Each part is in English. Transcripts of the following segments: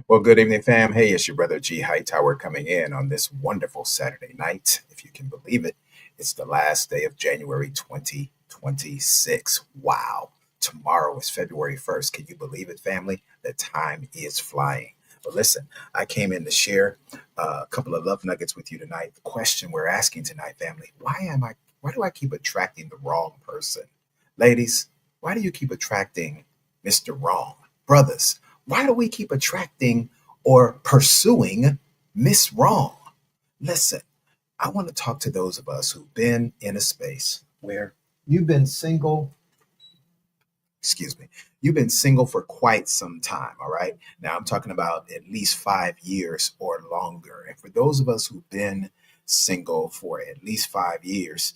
Well, good evening, fam. Hey, it's your brother G Hightower coming in on this wonderful Saturday night. If you can believe it, it's the last day of January 2026. Wow. Tomorrow is February 1st. Can you believe it, family? The time is flying. But listen, I came in to share a couple of love nuggets with you tonight. The question we're asking tonight, family, why do I keep attracting the wrong person? Ladies, why do you keep attracting Mr. Wrong? Brothers, why do we keep attracting or pursuing Miss Wrong? Listen, I want to talk to those of us who've been in a space where you've been single, excuse me, you've been single for quite some time, all right? Now I'm talking about at least 5 years or longer. And for those of us who've been single for at least 5 years,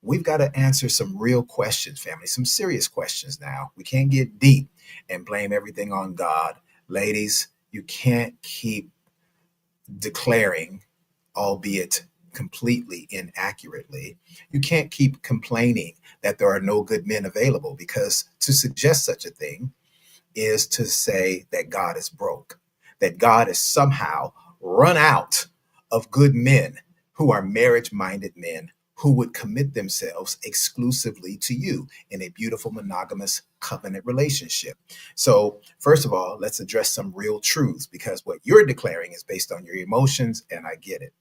we've got to answer some real questions, family, some serious questions now. We can't get deep and blame everything on God. Ladies, you can't keep declaring, albeit completely inaccurately, you can't keep complaining that there are no good men available, because to suggest such a thing is to say that God is broke, that God is somehow run out of good men who are marriage minded men who would commit themselves exclusively to you in a beautiful monogamous covenant relationship. So, first of all, let's address some real truths, because what you're declaring is based on your emotions, and I get it.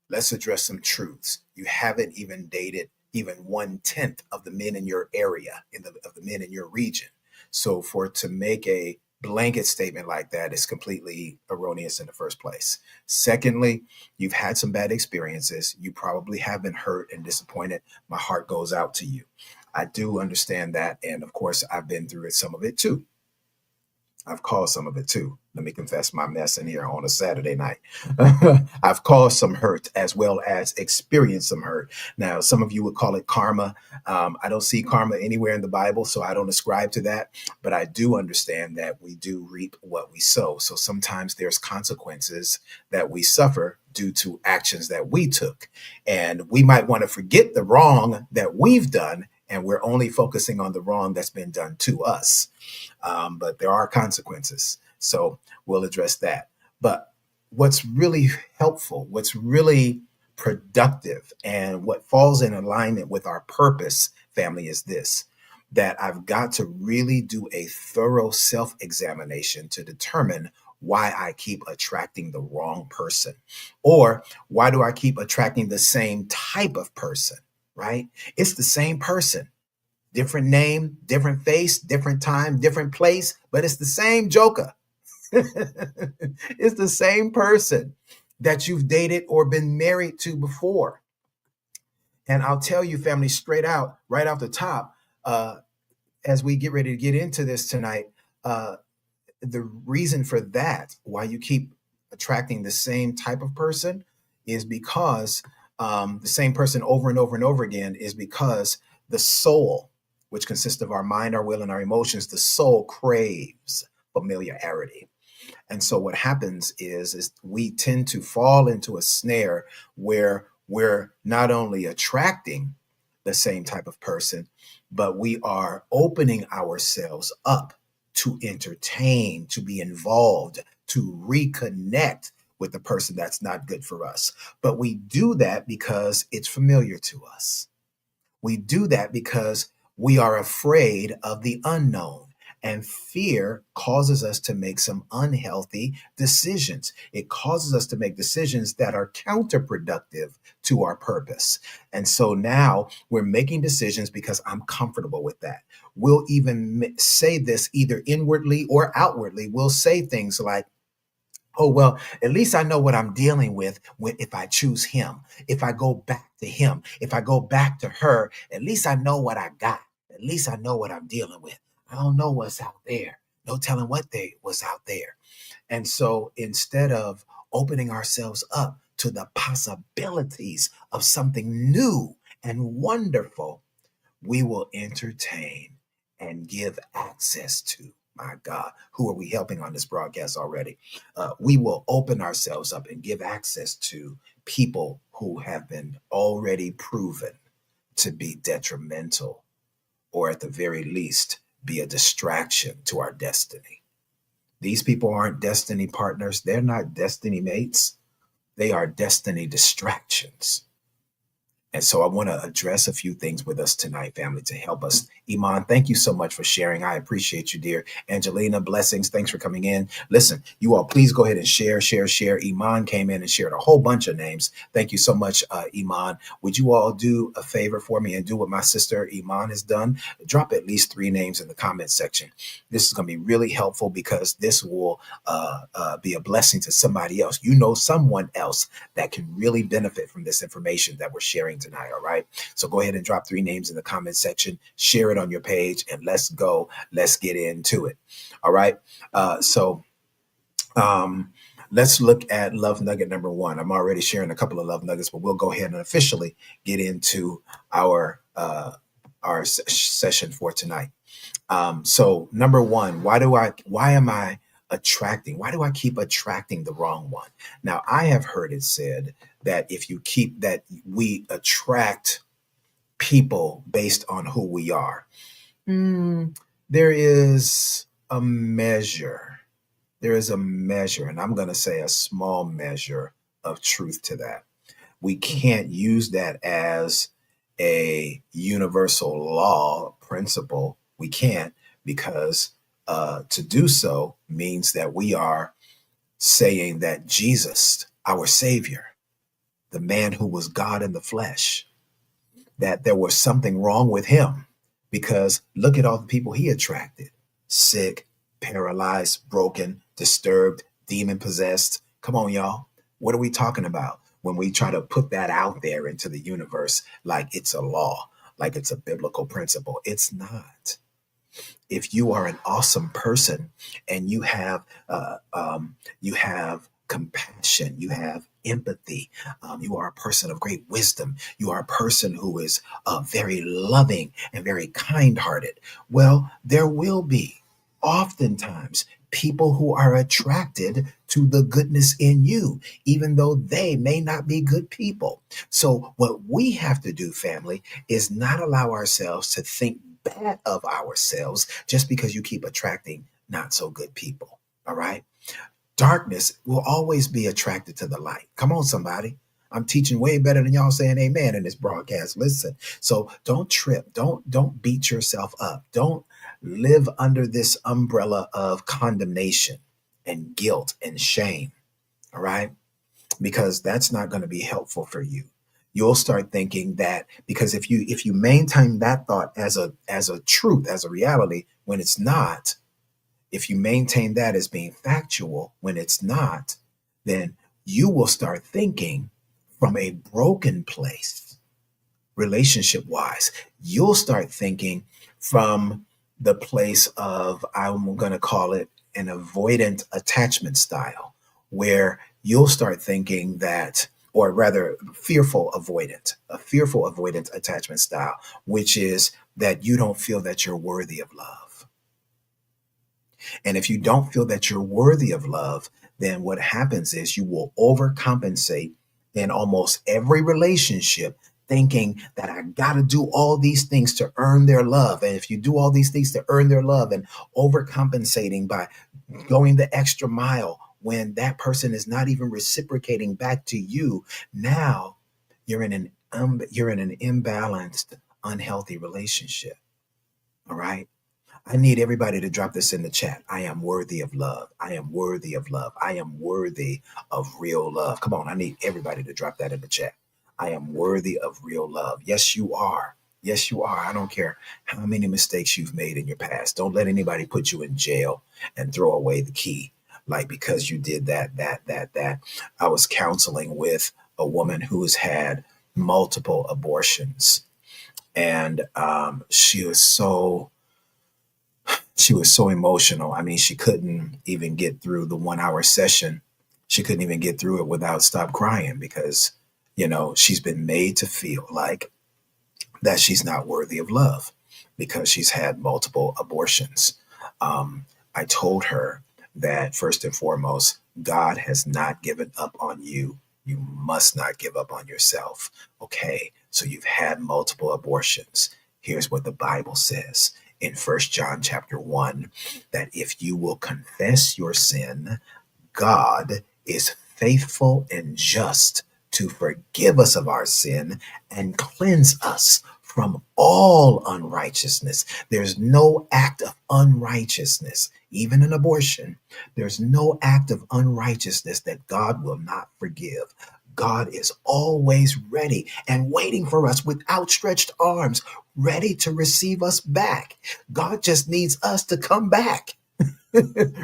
Let's address some truths. You haven't even dated even 1/10 of the men in your area, of the men in your region. So for to make a blanket statement like that is completely erroneous in the first place. Secondly, you've had some bad experiences. You probably have been hurt and disappointed. My heart goes out to you. I do understand that. And of course, I've been through it, some of it too. I've caused some of it too. Let me confess my mess in here on a Saturday night. I've caused some hurt as well as experienced some hurt. Now, some of you would call it karma. I don't see karma anywhere in the Bible, so I don't ascribe to that. But I do understand that we do reap what we sow. So sometimes there's consequences that we suffer due to actions that we took. And we might want to forget the wrong that we've done, and we're only focusing on the wrong that's been done to us. But there are consequences. So we'll address that. But what's really helpful, what's really productive, and what falls in alignment with our purpose, family, is this: that I've got to really do a thorough self examination to determine why I keep attracting the wrong person, or why do I keep attracting the same type of person, right? It's the same person, different name, different face, different time, different place, but it's the same joker. It's the same person that you've dated or been married to before. And I'll tell you, family, straight out, right off the top, as we get ready to get into this tonight, uh, the reason for that, why you keep attracting the same type of person, is because the same person over and over and over again, is because the soul, which consists of our mind, our will, and our emotions, the soul craves familiarity. And so what happens is we tend to fall into a snare where we're not only attracting the same type of person, but we are opening ourselves up to entertain, to be involved, to reconnect with the person that's not good for us. But we do that because it's familiar to us. We do that because we are afraid of the unknown. And fear causes us to make some unhealthy decisions. It causes us to make decisions that are counterproductive to our purpose. And so now we're making decisions because I'm comfortable with that. We'll even say this either inwardly or outwardly. We'll say things like, oh, well, at least I know what I'm dealing with if I choose him, if I go back to him, if I go back to her, at least I know what I got. At least I know what I'm dealing with. I don't know what's out there. No telling what was out there. And so instead of opening ourselves up to the possibilities of something new and wonderful, we will entertain and give access to. My God, who are we helping on this broadcast already? We will open ourselves up and give access to people who have been already proven to be detrimental or at the very least, be a distraction to our destiny. These people aren't destiny partners. They're not destiny mates. They are destiny distractions. And so I want to address a few things with us tonight, family, to help us. Iman, thank you so much for sharing. I appreciate you, dear. Angelina, blessings. Thanks for coming in. Listen, you all, please go ahead and share. Iman came in and shared a whole bunch of names. Thank you so much, Iman. Would you all do a favor for me and do what my sister Iman has done? Drop at least 3 names in the comment section. This is going to be really helpful because this will be a blessing to somebody else. You know, someone else that can really benefit from this information that we're sharing tonight. All right. So go ahead and drop 3 names in the comment section, share it on your page, and let's go. Let's get into it. All right. So let's look at love nugget number 1. I'm already sharing a couple of love nuggets, but we'll go ahead and officially get into our session for tonight. So number 1, why do I keep attracting the wrong one? Now, I have heard it said that we attract people based on who we are. There is a measure. And I'm going to say a small measure of truth to that. We can't use that as a universal law principle. We can't, because to do so means that we are saying that Jesus, our Savior, the man who was God in the flesh, that there was something wrong with him, because look at all the people he attracted: sick, paralyzed, broken, disturbed, demon possessed. Come on, y'all. What are we talking about when we try to put that out there into the universe like it's a law, like it's a biblical principle? It's not. If you are an awesome person and you have compassion, you have empathy, you are a person of great wisdom, you are a person who is very loving and very kind-hearted, well, there will be oftentimes people who are attracted to the goodness in you, even though they may not be good people. So what we have to do, family, is not allow ourselves to think bad of ourselves just because you keep attracting not so good people. All right. Darkness will always be attracted to the light. Come on, somebody. I'm teaching way better than y'all saying amen in this broadcast. Listen. So don't trip. Don't beat yourself up. Don't live under this umbrella of condemnation and guilt and shame. All right. Because that's not going to be helpful for you. You'll start thinking that, because if you maintain that thought as a truth, as a reality, when it's not, if you maintain that as being factual when it's not, then you will start thinking from a broken place, relationship wise. You'll start thinking from the place of, I'm going to call it an avoidant attachment style, where you'll start thinking that, or rather a fearful avoidant attachment style, which is that you don't feel that you're worthy of love. And if you don't feel that you're worthy of love, then what happens is you will overcompensate in almost every relationship, thinking that I got to do all these things to earn their love. And if you do all these things to earn their love, and overcompensating by going the extra mile when that person is not even reciprocating back to you, now you're in an imbalanced, unhealthy relationship. All right. I need everybody to drop this in the chat. I am worthy of love. I am worthy of love. I am worthy of real love. Come on, I need everybody to drop that in the chat. I am worthy of real love. Yes, you are. Yes, you are. I don't care how many mistakes you've made in your past. Don't let anybody put you in jail and throw away the key. Like, because you did that. I was counseling with a woman who has had multiple abortions. And she was so emotional. I mean, she couldn't even get through the 1 hour session. She couldn't even get through it without stop crying, because, she's been made to feel like that she's not worthy of love because she's had multiple abortions. I told her that first and foremost, God has not given up on you. You must not give up on yourself. Okay. So you've had multiple abortions. Here's what the Bible says in First John chapter 1, that if you will confess your sin, God is faithful and just to forgive us of our sin and cleanse us from all unrighteousness. There's no act of unrighteousness, even an abortion. There's no act of unrighteousness that God will not forgive. God is always ready and waiting for us with outstretched arms, ready to receive us back. God just needs us to come back.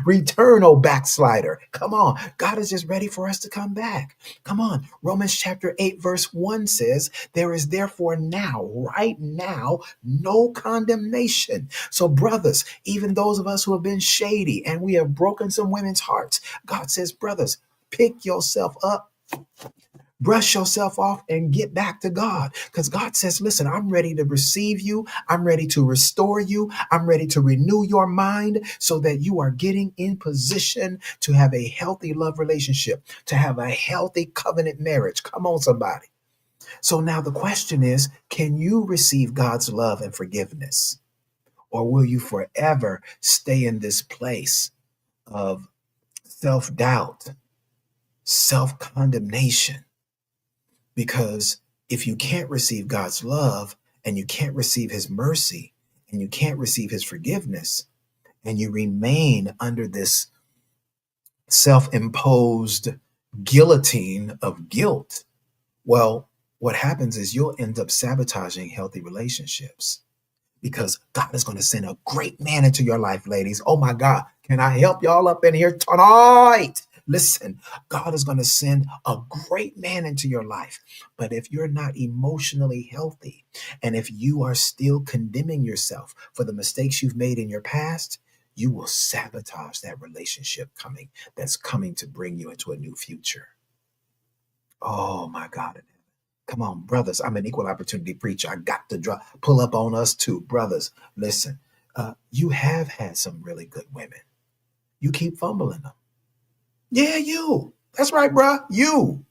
Return, oh backslider. Come on. God is just ready for us to come back. Come on. Romans chapter 8, verse 1 says, there is therefore now, right now, no condemnation. So, brothers, even those of us who have been shady and we have broken some women's hearts, God says, brothers, pick yourself up, brush yourself off, and get back to God. Because God says, listen, I'm ready to receive you. I'm ready to restore you. I'm ready to renew your mind so that you are getting in position to have a healthy love relationship, to have a healthy covenant marriage. Come on, somebody. So now the question is, can you receive God's love and forgiveness? Or will you forever stay in this place of self-doubt, self-condemnation? Because if you can't receive God's love and you can't receive his mercy and you can't receive his forgiveness and you remain under this self-imposed guillotine of guilt, well, what happens is you'll end up sabotaging healthy relationships, because God is going to send a great man into your life, ladies. Oh my God. Can I help y'all up in here tonight? Listen, God is going to send a great man into your life. But if you're not emotionally healthy, and if you are still condemning yourself for the mistakes you've made in your past, you will sabotage that relationship that's coming to bring you into a new future. Oh my God. Come on, brothers. I'm an equal opportunity preacher. I got to pull up on us too. Brothers, listen, you have had some really good women. You keep fumbling them. Yeah, you. That's right, bruh. You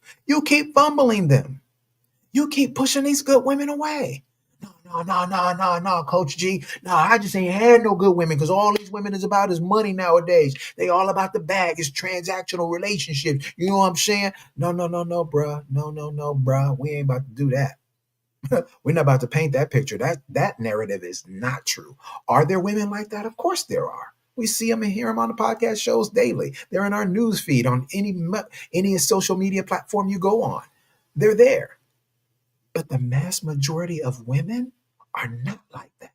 keep fumbling them. You keep pushing these good women away. No, Coach G. No, I just ain't had no good women, because all these women is about is money nowadays. They all about the bag. It's transactional relationships. You know what I'm saying? No, bruh. No, bruh. We ain't about to do that. We're not about to paint that picture. That narrative is not true. Are there women like that? Of course there are. We see them and hear them on the podcast shows daily. They're in our news feed on any social media platform you go on. They're there. But the mass majority of women are not like that.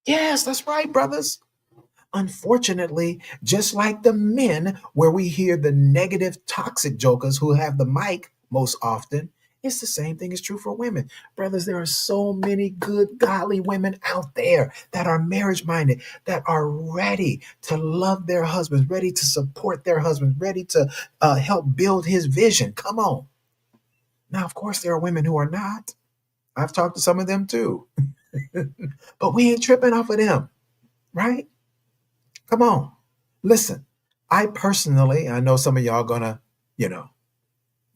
Yes, that's right, brothers. Unfortunately, just like the men, where we hear the negative, toxic jokers who have the mic most often, it's the same thing is true for women. Brothers, there are so many good, godly women out there that are marriage minded, that are ready to love their husbands, ready to support their husbands, ready to help build his vision. Come on. Now, of course, there are women who are not. I've talked to some of them too. But we ain't tripping off of them, right? Come on. Listen, I know some of y'all gonna, you know,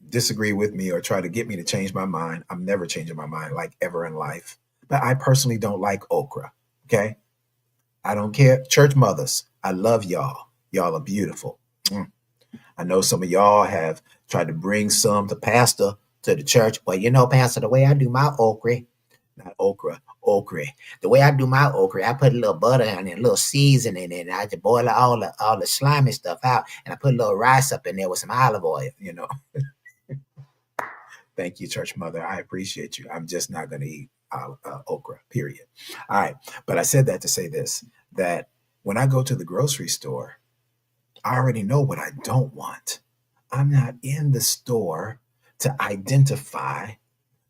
disagree with me or try to get me to change my mind. I'm never changing my mind, like, ever in life. But I personally don't like okra. Okay. I don't care. Church mothers, I love y'all. Y'all are beautiful. I know some of y'all have tried to bring some to pastor to the church. Well, pastor, the way I do my okra, not okra. The way I do my okra, I put a little butter in it, a little seasoning in it, and I just boil all the slimy stuff out, and I put a little rice up in there with some olive oil. Thank you, church mother. I appreciate you. I'm just not going to eat okra, period. All right. But I said that to say this, that when I go to the grocery store, I already know what I don't want. I'm not in the store to identify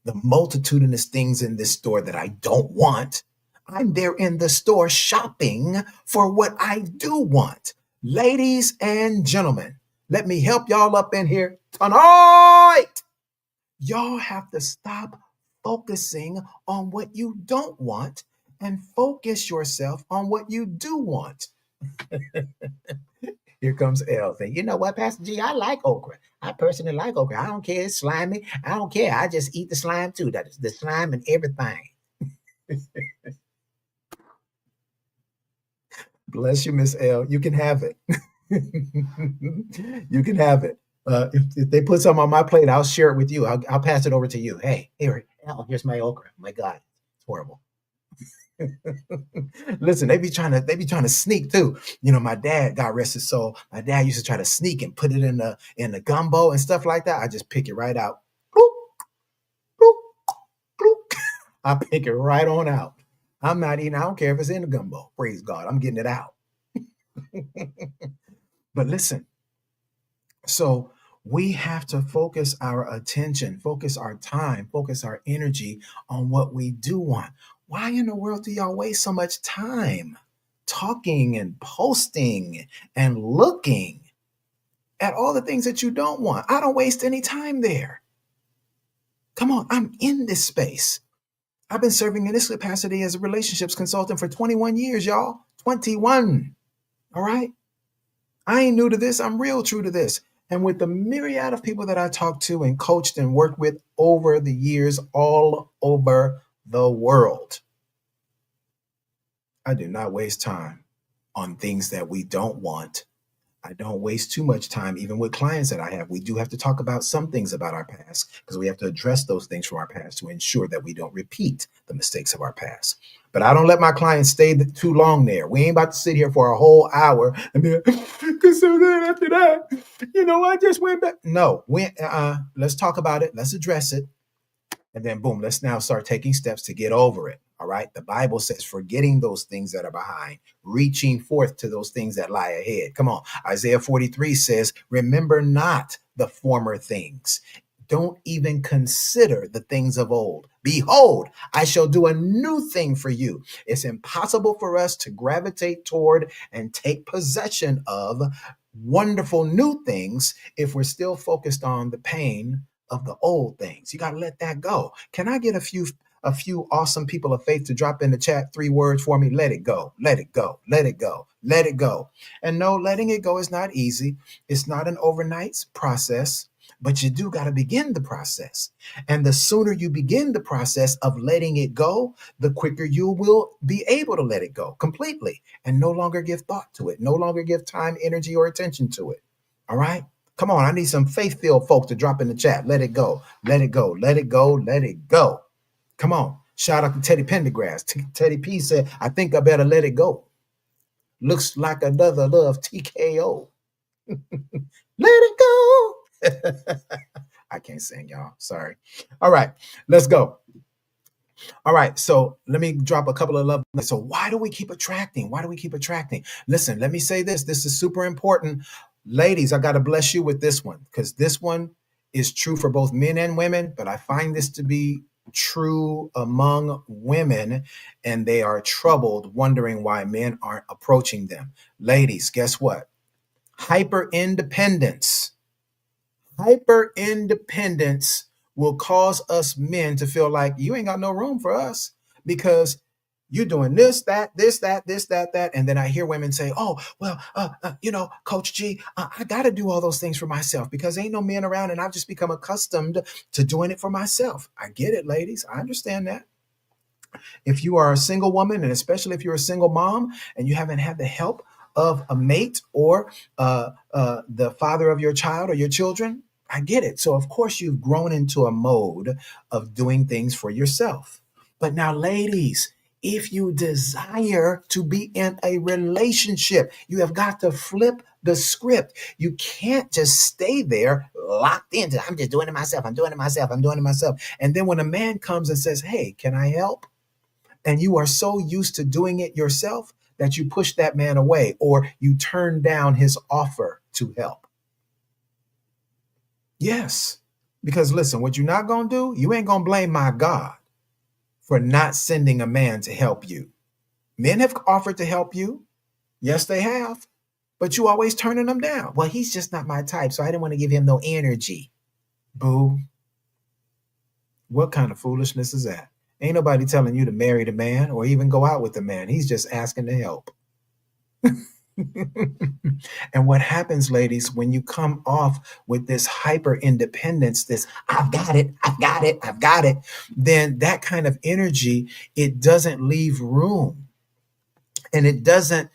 the multitudinous things in this store that I don't want. I'm there in the store shopping for what I do want. Ladies and gentlemen, let me help y'all up in here tonight. Y'all have to stop focusing on what you don't want and focus yourself on what you do want. Here comes L saying, you know what, Pastor G, I like okra. I personally like okra. I don't care. It's slimy. I don't care. I just eat the slime too. That is the slime and everything. Bless you, Miss L. You can have it. You can have it. If they put some on my plate, I'll share it with you. I'll pass it over to you. Hey, here, Al, here's my okra. My God, it's horrible. Listen, they be trying to sneak too. You know, my dad, God rest his soul, my dad used to try to sneak and put it in the gumbo and stuff like that. I just pick it right out. Bloop, bloop, bloop. I pick it right on out. I'm not eating. I don't care if it's in the gumbo. Praise God, I'm getting it out. But listen, so we have to focus our attention, focus our time, focus our energy on what we do want. Why in the world do y'all waste so much time talking and posting and looking at all the things that you don't want? I don't waste any time there. Come on, I'm in this space. I've been serving in this capacity as a relationships consultant for 21 years, y'all. 21. All right. I ain't new to this. I'm real true to this. And with the myriad of people that I talked to and coached and worked with over the years, all over the world, I do not waste time on things that we don't want. I don't waste too much time, even with clients that I have. We do have to talk about some things about our past because we have to address those things from our past to ensure that we don't repeat the mistakes of our past. But I don't let my clients stay too long there. We ain't about to sit here for a whole hour and be like, because so then after that, I just went back. No, let's talk about it. Let's address it. And then boom, let's now start taking steps to get over it. All right. The Bible says, forgetting those things that are behind, reaching forth to those things that lie ahead. Come on. Isaiah 43 says, remember not the former things. Don't even consider the things of old. Behold, I shall do a new thing for you. It's impossible for us to gravitate toward and take possession of wonderful new things if we're still focused on the pain of the old things. You got to let that go. Can I get a few awesome people of faith to drop in the chat 3 words for me? Let it go. Let it go. Let it go. Let it go. And no, letting it go is not easy. It's not an overnight process, but you do got to begin the process. And the sooner you begin the process of letting it go, the quicker you will be able to let it go completely and no longer give thought to it, no longer give time, energy, or attention to it. All right? Come on, I need some faith-filled folks to drop in the chat. Let it go. Let it go. Let it go. Let it go. Come on. Shout out to Teddy Pendergrass. Teddy P said, I think I better let it go. Looks like another love TKO. Let it go. I can't sing, y'all. Sorry. All right, let's go. All right, so let me drop a couple of love. So why do we keep attracting? Why do we keep attracting? Listen, let me say this. This is super important. Ladies, I got to bless you with this one because this one is true for both men and women, but I find this to be true among women, and they are troubled, wondering why men aren't approaching them. Ladies, guess what? Hyper independence. Hyper independence will cause us men to feel like you ain't got no room for us because you're doing this, that, this, that, this, that. And then I hear women say, oh, well, Coach G, I got to do all those things for myself because ain't no men around and I've just become accustomed to doing it for myself. I get it, ladies. I understand that. If you are a single woman, and especially if you're a single mom and you haven't had the help of a mate or the father of your child or your children, I get it. So, of course, you've grown into a mode of doing things for yourself. But now, ladies, if you desire to be in a relationship, you have got to flip the script. You can't just stay there locked into, I'm just doing it myself. I'm doing it myself. I'm doing it myself. And then when a man comes and says, hey, can I help? And you are so used to doing it yourself that you push that man away or you turn down his offer to help. Yes, because listen, what you're not going to do, you ain't going to blame my God for not sending a man to help you. Men have offered to help you. Yes, they have. But you always turning them down. Well, he's just not my type, so I didn't want to give him no energy. Boo. What kind of foolishness is that? Ain't nobody telling you to marry the man or even go out with the man. He's just asking to help. And what happens, ladies, when you come off with this hyper independence, this I've got it, I've got it, I've got it, then that kind of energy, it doesn't leave room, and it doesn't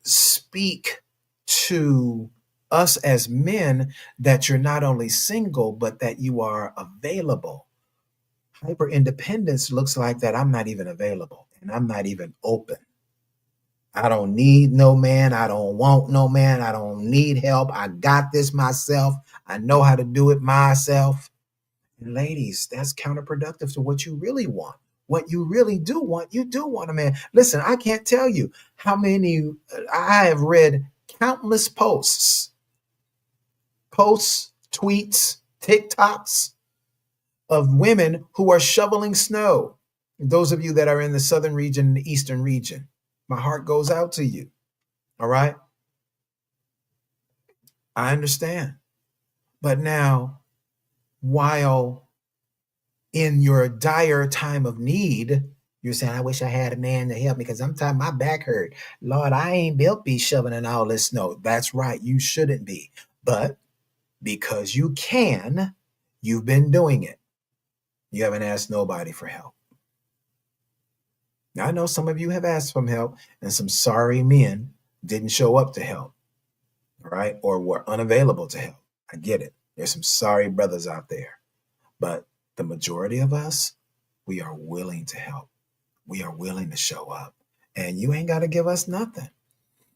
speak to us as men that you're not only single, but that you are available. Hyper independence looks like that I'm not even available and I'm not even open. I don't need no man. I don't want no man. I don't need help. I got this myself. I know how to do it myself. And ladies, that's counterproductive to what you really want. What you really do want, you do want a man. Listen, I can't tell you how many I have read countless posts, tweets, TikToks of women who are shoveling snow. Those of you that are in the southern region and the eastern region, my heart goes out to you. All right. I understand. But now, while in your dire time of need, you're saying, I wish I had a man to help me because sometimes my back hurt. Lord, I ain't built be shoveling all this snow. That's right. You shouldn't be. But because you can, you've been doing it. You haven't asked nobody for help. Now, I know some of you have asked for help, and some sorry men didn't show up to help, all right, or were unavailable to help. I get it. There's some sorry brothers out there. But the majority of us, we are willing to help. We are willing to show up. And you ain't got to give us nothing.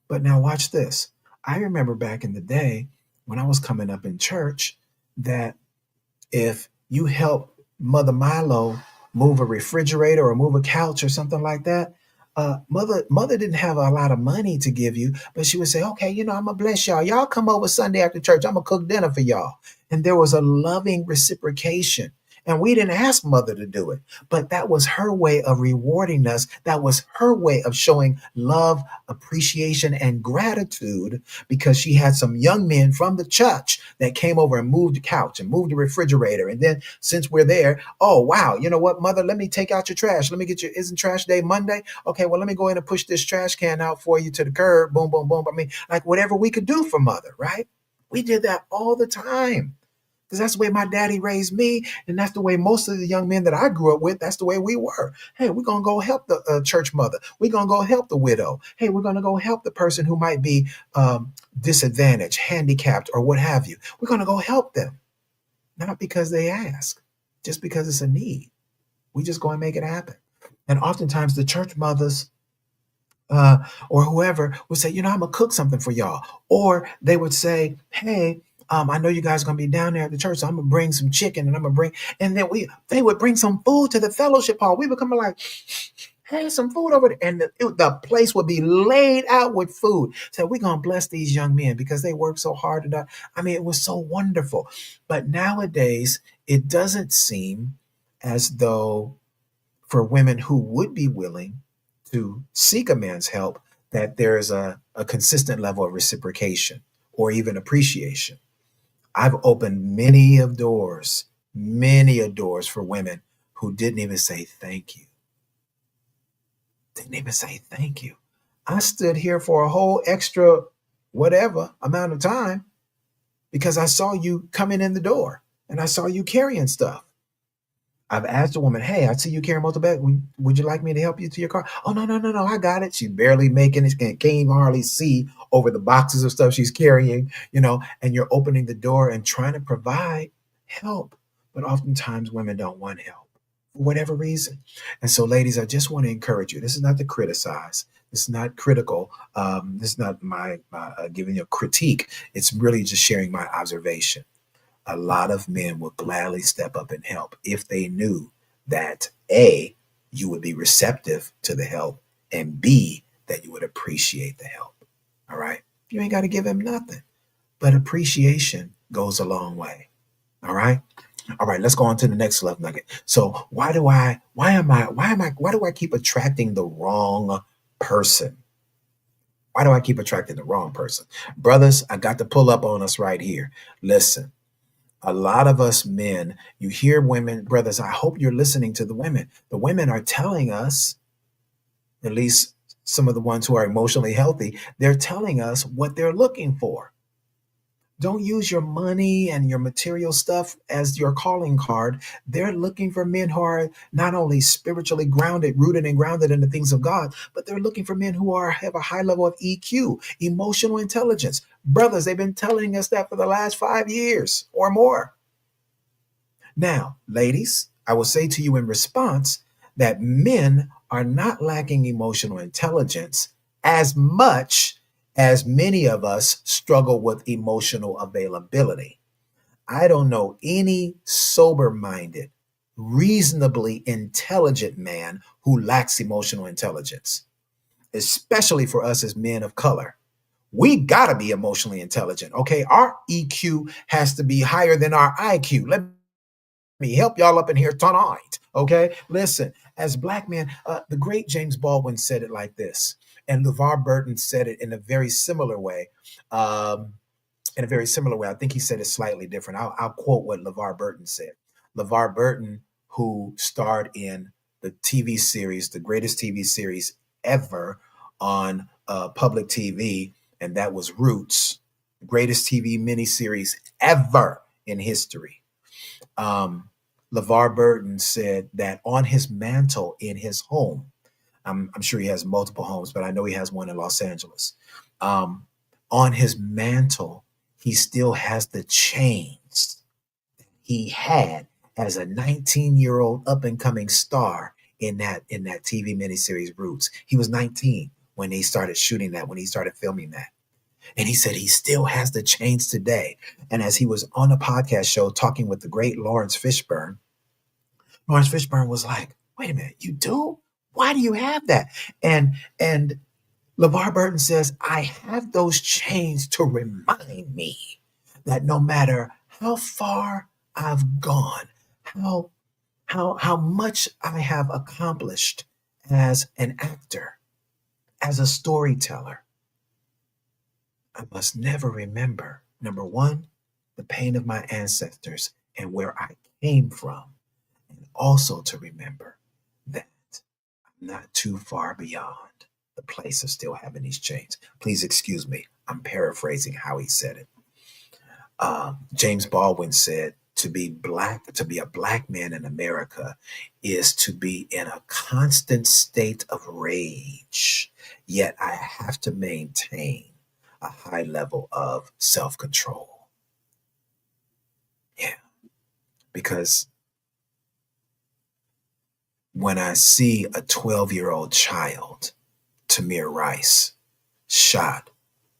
But now watch this. I remember back in the day when I was coming up in church that if you help Mother Milo move a refrigerator or move a couch or something like that, mother didn't have a lot of money to give you, but she would say, okay, I'm gonna bless y'all. Y'all come over Sunday after church. I'm gonna cook dinner for y'all. And there was a loving reciprocation. And we didn't ask mother to do it, but that was her way of rewarding us. That was her way of showing love, appreciation, and gratitude because she had some young men from the church that came over and moved the couch and moved the refrigerator. And then since we're there, oh, wow, you know what, mother, let me take out your trash. Let me get isn't trash day Monday? Okay, well, let me go in and push this trash can out for you to the curb. Boom, boom, boom. I mean, like whatever we could do for mother, right? We did that all the time because that's the way my daddy raised me, and that's the way most of the young men that I grew up with, that's the way we were. Hey, we're going to go help the church mother. We're going to go help the widow. Hey, we're going to go help the person who might be disadvantaged, handicapped, or what have you. We're going to go help them, not because they ask, just because it's a need. We just go and make it happen. And oftentimes the church mothers or whoever would say, I'm gonna cook something for y'all. Or they would say, hey, I know you guys are gonna be down there at the church, so I'm gonna bring some chicken and I'm gonna bring, and then they would bring some food to the fellowship hall. We would come like, hey, some food over there. And the place would be laid out with food. So we're gonna bless these young men because they work so hard. I mean, it was so wonderful. But nowadays, it doesn't seem as though for women who would be willing to seek a man's help, that there is a consistent level of reciprocation or even appreciation. I've opened many of doors for women who didn't even say thank you. Didn't even say thank you. I stood here for a whole extra whatever amount of time because I saw you coming in the door and I saw you carrying stuff. I've asked a woman, hey, I see you carrying multiple bags. Would you like me to help you to your car? Oh, no, no, no, no, I got it. She's barely making it. Can't even hardly see over the boxes of stuff she's carrying, and you're opening the door and trying to provide help. But oftentimes women don't want help for whatever reason. And so, ladies, I just want to encourage you. This is not to criticize. This is not critical. This is not my giving you a critique. It's really just sharing my observation. A lot of men will gladly step up and help if they knew that A, you would be receptive to the help, and B, that you would appreciate the help. All right. You ain't got to give him nothing, but appreciation goes a long way. All right. All right. Let's go on to the next love nugget. So why do I keep attracting the wrong person? Why do I keep attracting the wrong person? Brothers, I got to pull up on us right here. Listen. A lot of us men, you hear women, brothers, I hope you're listening to the women. The women are telling us, at least some of the ones who are emotionally healthy, they're telling us what they're looking for. Don't use your money and your material stuff as your calling card. They're looking for men who are not only spiritually grounded, rooted and grounded in the things of God, but they're looking for men who are have a high level of EQ, emotional intelligence. Brothers, they've been telling us that for the last 5 years or more. Now, ladies, I will say to you in response that men are not lacking emotional intelligence as much as many of us struggle with emotional availability. I don't know any sober minded, reasonably intelligent man who lacks emotional intelligence, especially for us as men of color. We got to be emotionally intelligent, okay? Our EQ has to be higher than our IQ. Let me help y'all up in here tonight. Okay, listen. As black men, the great James Baldwin said it like this, and LeVar Burton said it in a very similar way. Um, in a very similar way, I think he said it slightly different. I'll quote what LeVar Burton said. LeVar Burton, who starred in the TV series, the greatest TV series ever on public TV, and that was Roots, the greatest TV miniseries ever in history. um, LeVar Burton said that on his mantle in his home, I'm sure he has multiple homes, but I know he has one in Los Angeles. Um, on his mantle, he still has the chains he had as a 19-year-old up and coming star in that TV miniseries Roots. He was 19 when he started shooting that, when he started filming that. And he said he still has the chains today. And as he was on a podcast show talking with the great Lawrence Fishburne was like, wait a minute, you do? Why do you have that? And LeVar Burton says, I have those chains to remind me that no matter how far I've gone, how how much I have accomplished as an actor, as a storyteller, I must never remember, number one, the pain of my ancestors and where I came from, and also to remember that I'm not too far beyond the place of still having these chains. Please excuse me. I'm paraphrasing how he said it. James Baldwin said, to be a black man in America is to be in a constant state of rage. Yet I have to maintain a high level of self control. Yeah, because when I see a 12-year-old child, Tamir Rice, shot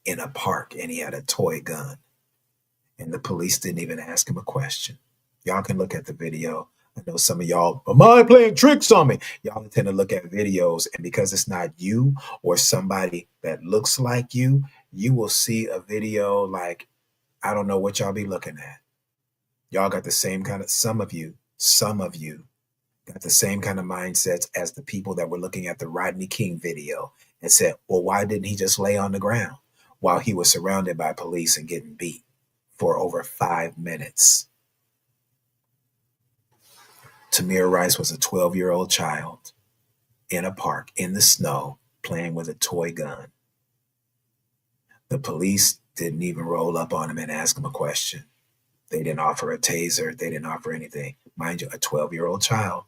in a park and he had a toy gun, and the police didn't even ask him a question. Y'all can look at the video. I know some of y'all, am I playing tricks on me? Y'all tend to look at videos, and because it's not you or somebody that looks like you will see a video like, I don't know what y'all be looking at. Y'all got the same kind of, some of you got the same kind of mindsets as the people that were looking at the Rodney King video and said, well, why didn't he just lay on the ground while he was surrounded by police and getting beat for over 5 minutes? Tamir Rice was a 12-year-old child in a park in the snow playing with a toy gun. The police didn't even roll up on him and ask him a question. They didn't offer a taser. They didn't offer anything. Mind you, a 12-year-old child.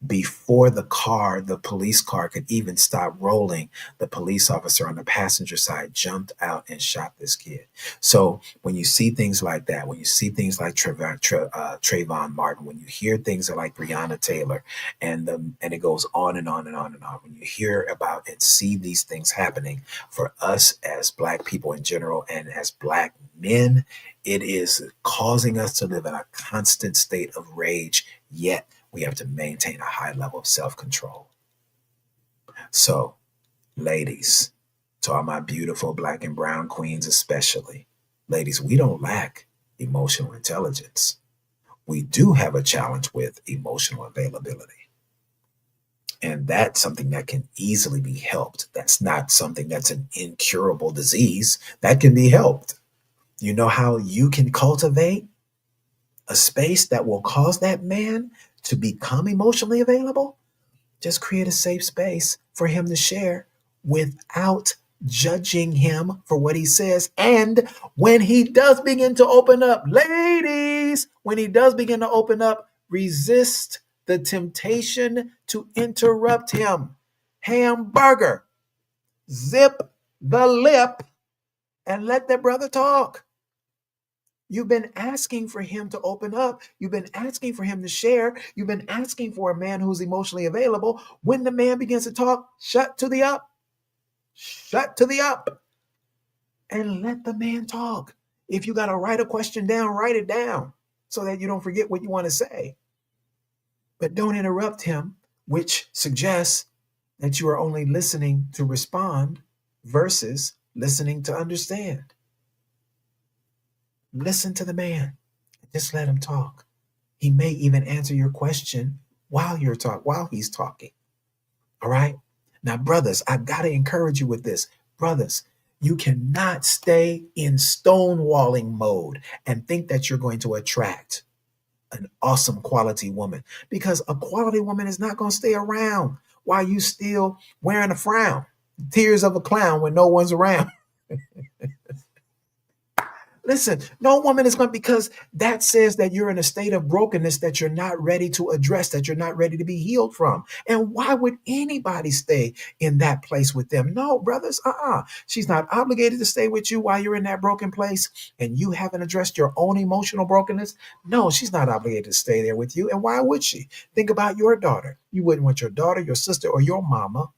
Before the police car could even stop rolling, the police officer on the passenger side jumped out and shot this kid. So when you see things like that, when you see things like Trayvon Martin, when you hear things like Breonna Taylor, and it goes on and on and on and on, when you hear about and see these things happening for us as Black people in general and as Black men, it is causing us to live in a constant state of rage, yet we have to maintain a high level of self-control. So, ladies, to all my beautiful Black and brown queens especially, ladies, we don't lack emotional intelligence. We do have a challenge with emotional availability. And that's something that can easily be helped. That's not something that's an incurable disease. That can be helped. You know how you can cultivate a space that will cause that man to become emotionally available? Just create a safe space for him to share without judging him for what he says. And when he does begin to open up, ladies, when he does begin to open up, resist the temptation to interrupt him. Hamburger, zip the lip and let that brother talk. You've been asking for him to open up. You've been asking for him to share. You've been asking for a man who's emotionally available. When the man begins to talk, shut to the up. Shut to the up. And let the man talk. If you got to write a question down, write it down so that you don't forget what you want to say. But don't interrupt him, which suggests that you are only listening to respond versus listening to understand. Listen to the man. Just let him talk. He may even answer your question while he's talking. All right? Now, brothers, I've got to encourage you with this. Brothers, you cannot stay in stonewalling mode and think that you're going to attract an awesome quality woman, because a quality woman is not going to stay around while you still wearing a frown, tears of a clown when no one's around. Listen, no woman is going to, because that says that you're in a state of brokenness that you're not ready to address, that you're not ready to be healed from. And why would anybody stay in that place with them? No, brothers, She's not obligated to stay with you while you're in that broken place and you haven't addressed your own emotional brokenness. No, she's not obligated to stay there with you. And why would she? Think about your daughter. You wouldn't want your daughter, your sister, or your mama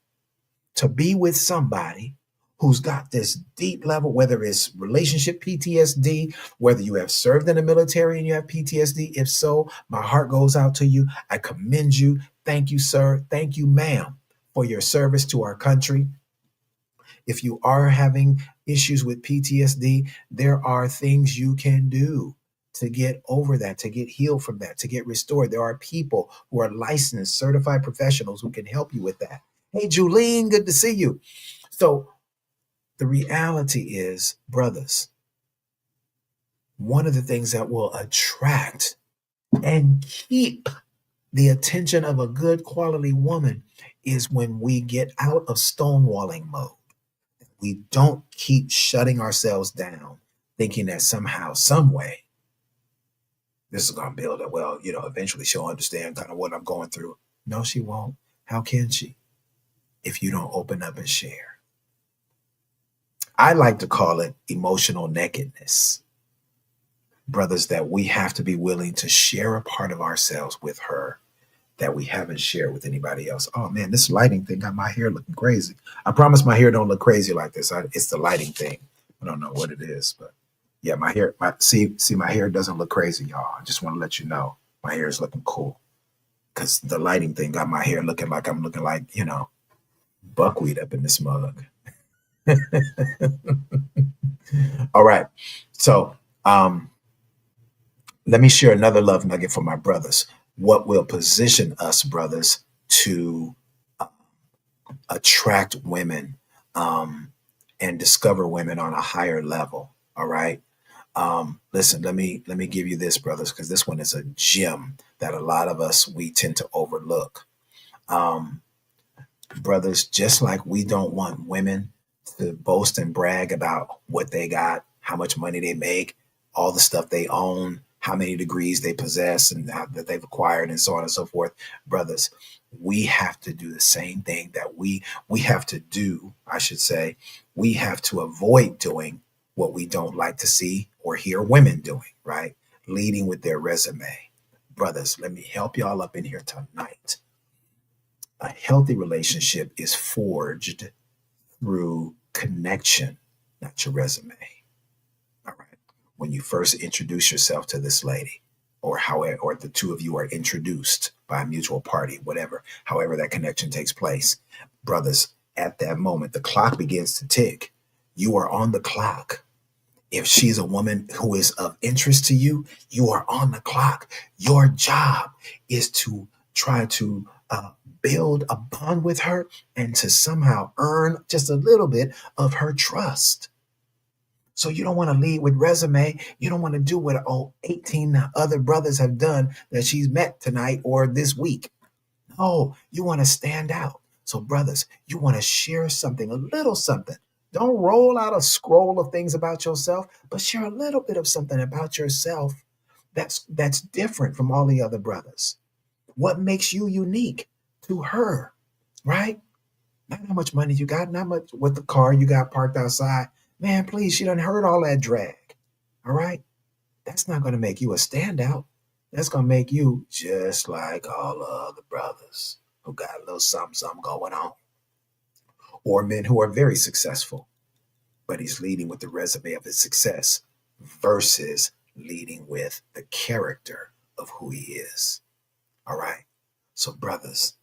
to be with somebody who's got this deep level, whether it's relationship PTSD, whether you have served in the military and you have PTSD. If so, my heart goes out to you. I commend you. Thank you, sir. Thank you, ma'am, for your service to our country. If you are having issues with PTSD, there are things you can do to get over that, to get healed from that, to get restored. There are people who are licensed, certified professionals who can help you with that. Hey, Julene, good to see you. So the reality is, brothers, one of the things that will attract and keep the attention of a good quality woman is when we get out of stonewalling mode. We don't keep shutting ourselves down, thinking that somehow, some way, this is going to build up. Well, eventually she'll understand kind of what I'm going through. No, she won't. How can she? If you don't open up and share. I like to call it emotional nakedness. Brothers, that we have to be willing to share a part of ourselves with her that we haven't shared with anybody else. Oh man, this lighting thing got my hair looking crazy. I promise my hair don't look crazy like this. It's the lighting thing. I don't know what it is, but yeah, my hair, see, my hair doesn't look crazy, y'all. I just want to let you know my hair is looking cool because the lighting thing got my hair looking like I'm looking like, buckwheat up in this mug. All right. So let me share another love nugget for my brothers. What will position us, brothers, to attract women and discover women on a higher level. All right. Listen, let me give you this, brothers, because this one is a gem that a lot of us, we tend to overlook. Brothers, just like we don't want women to boast and brag about what they got, how much money they make, all the stuff they own, how many degrees they possess and that they've acquired and so on and so forth. Brothers, we have to do the same thing that we have to do, I should say. We have to avoid doing what we don't like to see or hear women doing, right? Leading with their resume. Brothers, let me help y'all up in here tonight. A healthy relationship is forged through connection, not your resume. All right. When you first introduce yourself to this lady, or the two of you are introduced by a mutual party, whatever, however that connection takes place, brothers, at that moment, the clock begins to tick. You are on the clock. If she's a woman who is of interest to you, you are on the clock. Your job is to try to build a bond with her and to somehow earn just a little bit of her trust. So you don't want to lead with resume. You don't want to do what 18 other brothers have done that she's met tonight or this week. No, you want to stand out. So, brothers, you want to share something, a little something. Don't roll out a scroll of things about yourself, but share a little bit of something about yourself that's different from all the other brothers. What makes you unique to her, right? Not how much money you got, not much what the car you got parked outside. Man, please, she done heard all that drag. All right? That's not going to make you a standout. That's going to make you just like all the other brothers who got a little something, something going on. Or men who are very successful, but he's leading with the resume of his success versus leading with the character of who he is. All right? So, brothers,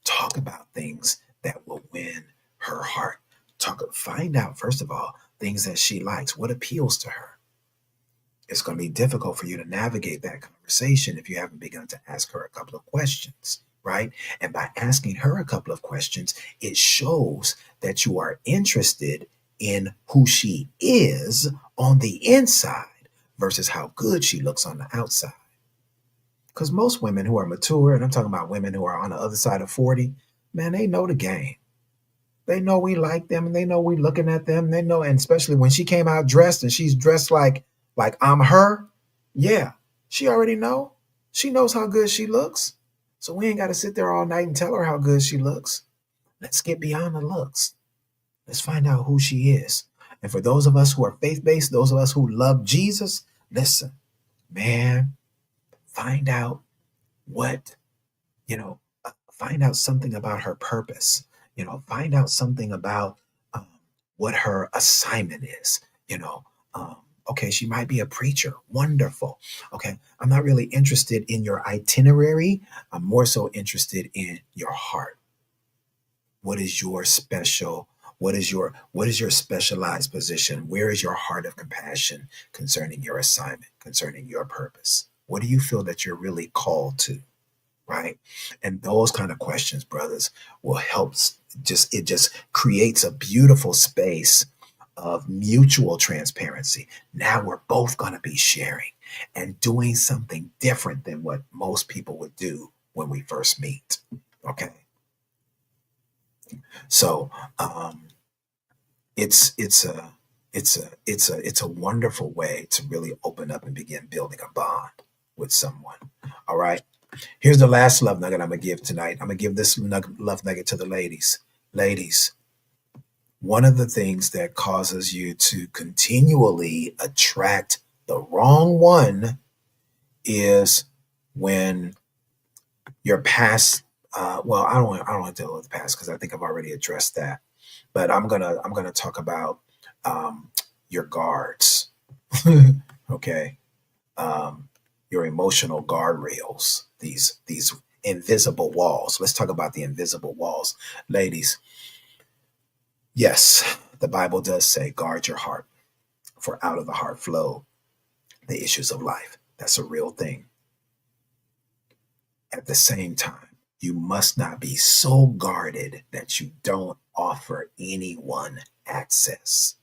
talk about things that will win her heart. Find out, first of all, things that she likes, what appeals to her. It's going to be difficult for you to navigate that conversation if you haven't begun to ask her a couple of questions, right? And by asking her a couple of questions, it shows that you are interested in who she is on the inside versus how good she looks on the outside. Because most women who are mature, and I'm talking about women who are on the other side of 40, man, they know the game. They know we like them and they know we looking at them. They know, and especially when she came out dressed and she's dressed like I'm her. Yeah, she already know. She knows how good she looks. So we ain't got to sit there all night and tell her how good she looks. Let's get beyond the looks. Let's find out who she is. And for those of us who are faith-based, those of us who love Jesus, listen, man, find out what, find out something about her purpose. Find out something about um, what her assignment is. You know, um, okay, she might be a preacher. Wonderful. Okay, I'm not really interested in your itinerary. I'm more so interested in your heart. What is your special? What is your specialized position? Where is your heart of compassion concerning your assignment, concerning your purpose? What do you feel that you're really called to? Right? And those kind of questions, brothers, will help. It just creates a beautiful space of mutual transparency. Now we're both going to be sharing and doing something different than what most people would do when we first meet. Okay. So it's a wonderful way to really open up and begin building a bond with someone. All right. Here's the last love nugget I'm going to give tonight. I'm going to give this love nugget to the ladies. Ladies, one of the things that causes you to continually attract the wrong one is when your past. Well, I don't want to deal with the past because I think I've already addressed that. But I'm gonna talk about your guards. Okay, um, your emotional guardrails, these invisible walls. Let's talk about the invisible walls. Ladies, yes, the Bible does say, guard your heart, for out of the heart flow the issues of life. That's a real thing. At the same time, you must not be so guarded that you don't offer anyone access.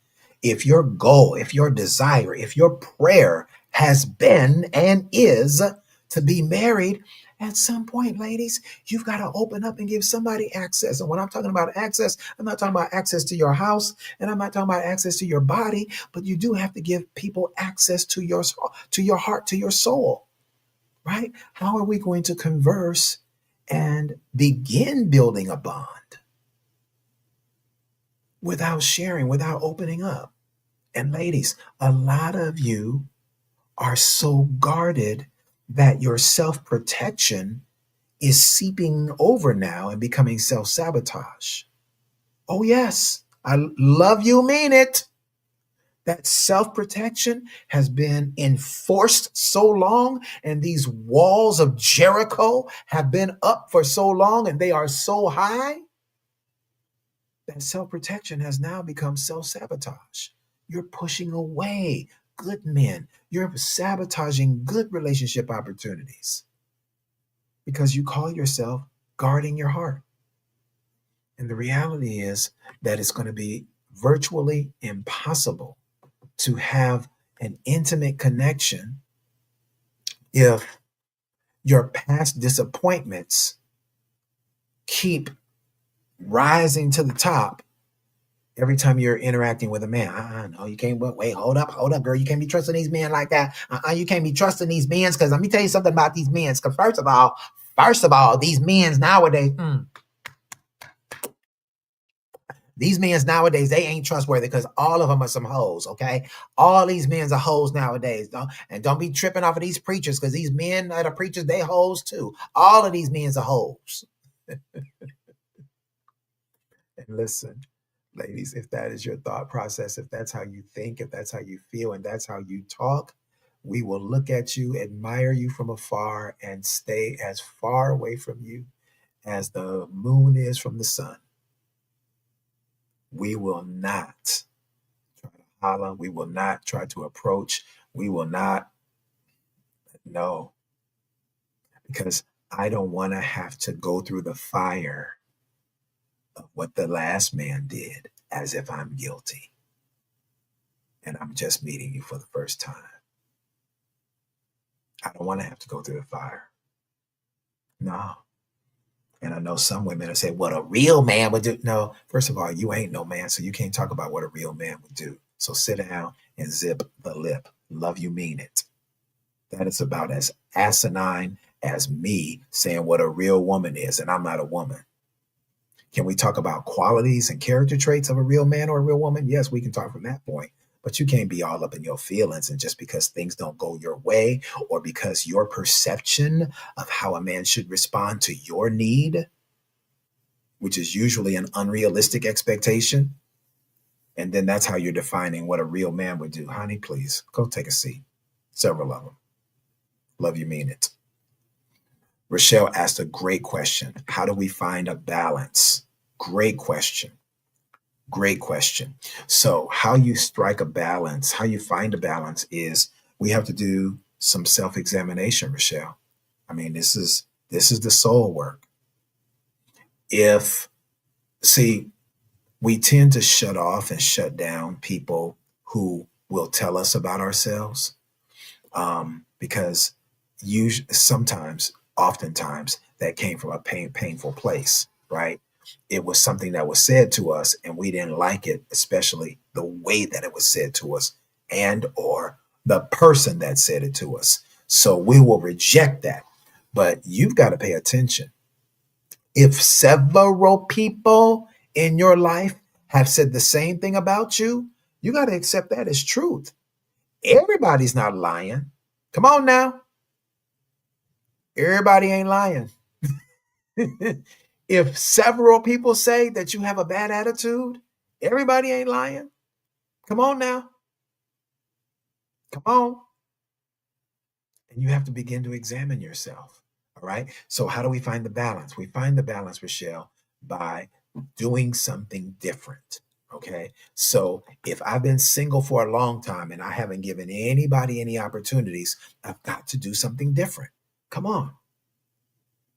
If your goal, if your desire, if your prayer has been and is to be married, at some point, ladies, you've got to open up and give somebody access. And when I'm talking about access, I'm not talking about access to your house and I'm not talking about access to your body, but you do have to give people access to your heart, to your soul, right? How are we going to converse and begin building a bond without sharing, without opening up? And ladies, a lot of you are so guarded that your self protection is seeping over now and becoming self sabotage. Oh, yes, I love you, mean it. That self protection has been enforced so long, and these walls of Jericho have been up for so long, and they are so high that self protection has now become self sabotage. You're pushing away good men, you're sabotaging good relationship opportunities because you call yourself guarding your heart. And the reality is that it's going to be virtually impossible to have an intimate connection if your past disappointments keep rising to the top every time you're interacting with a man. No, you can't. Wait, hold up, girl. You can't be trusting these men like that. You can't be trusting these men because let me tell you something about these men. Because first of all, these men nowadays. These men nowadays, they ain't trustworthy because all of them are some hoes, okay? All these men are hoes nowadays. Don't be tripping off of these preachers because these men that are preachers, they hoes too. All of these men are hoes. And listen, ladies, if that is your thought process, if that's how you think, if that's how you feel, and that's how you talk, we will look at you, admire you from afar, and stay as far away from you as the moon is from the sun. We will not try to holler. We will not try to approach. We will not, no, because I don't want to have to go through the fire of what the last man did as if I'm guilty and I'm just meeting you for the first time. I don't want to have to go through the fire. No. And I know some women will say, what a real man would do. No, first of all, you ain't no man, so you can't talk about what a real man would do. So sit down and zip the lip. Love you, mean it. That is about as asinine as me saying what a real woman is, and I'm not a woman. Can we talk about qualities and character traits of a real man or a real woman? Yes, we can talk from that point. But you can't be all up in your feelings and just because things don't go your way or because your perception of how a man should respond to your need, which is usually an unrealistic expectation, and then that's how you're defining what a real man would do. Honey, please go take a seat. Several of them. Love you, mean it. Rochelle asked a great question. How do we find a balance? Great question. Great question. So, how you strike a balance, how you find a balance is we have to do some self-examination, Rochelle. I mean, this is the soul work. If see, we tend to shut off and shut down people who will tell us about ourselves because sometimes, oftentimes, that came from a painful place, right? It was something that was said to us and we didn't like it, especially the way that it was said to us and or the person that said it to us. So we will reject that. But you've got to pay attention. If several people in your life have said the same thing about you, you got to accept that as truth. Everybody's not lying. Come on now. Everybody ain't lying. If several people say that you have a bad attitude, everybody ain't lying. Come on now. Come on. And you have to begin to examine yourself. All right. So, how do we find the balance? We find the balance, Rochelle, by doing something different. Okay. So, if I've been single for a long time and I haven't given anybody any opportunities, I've got to do something different. Come on.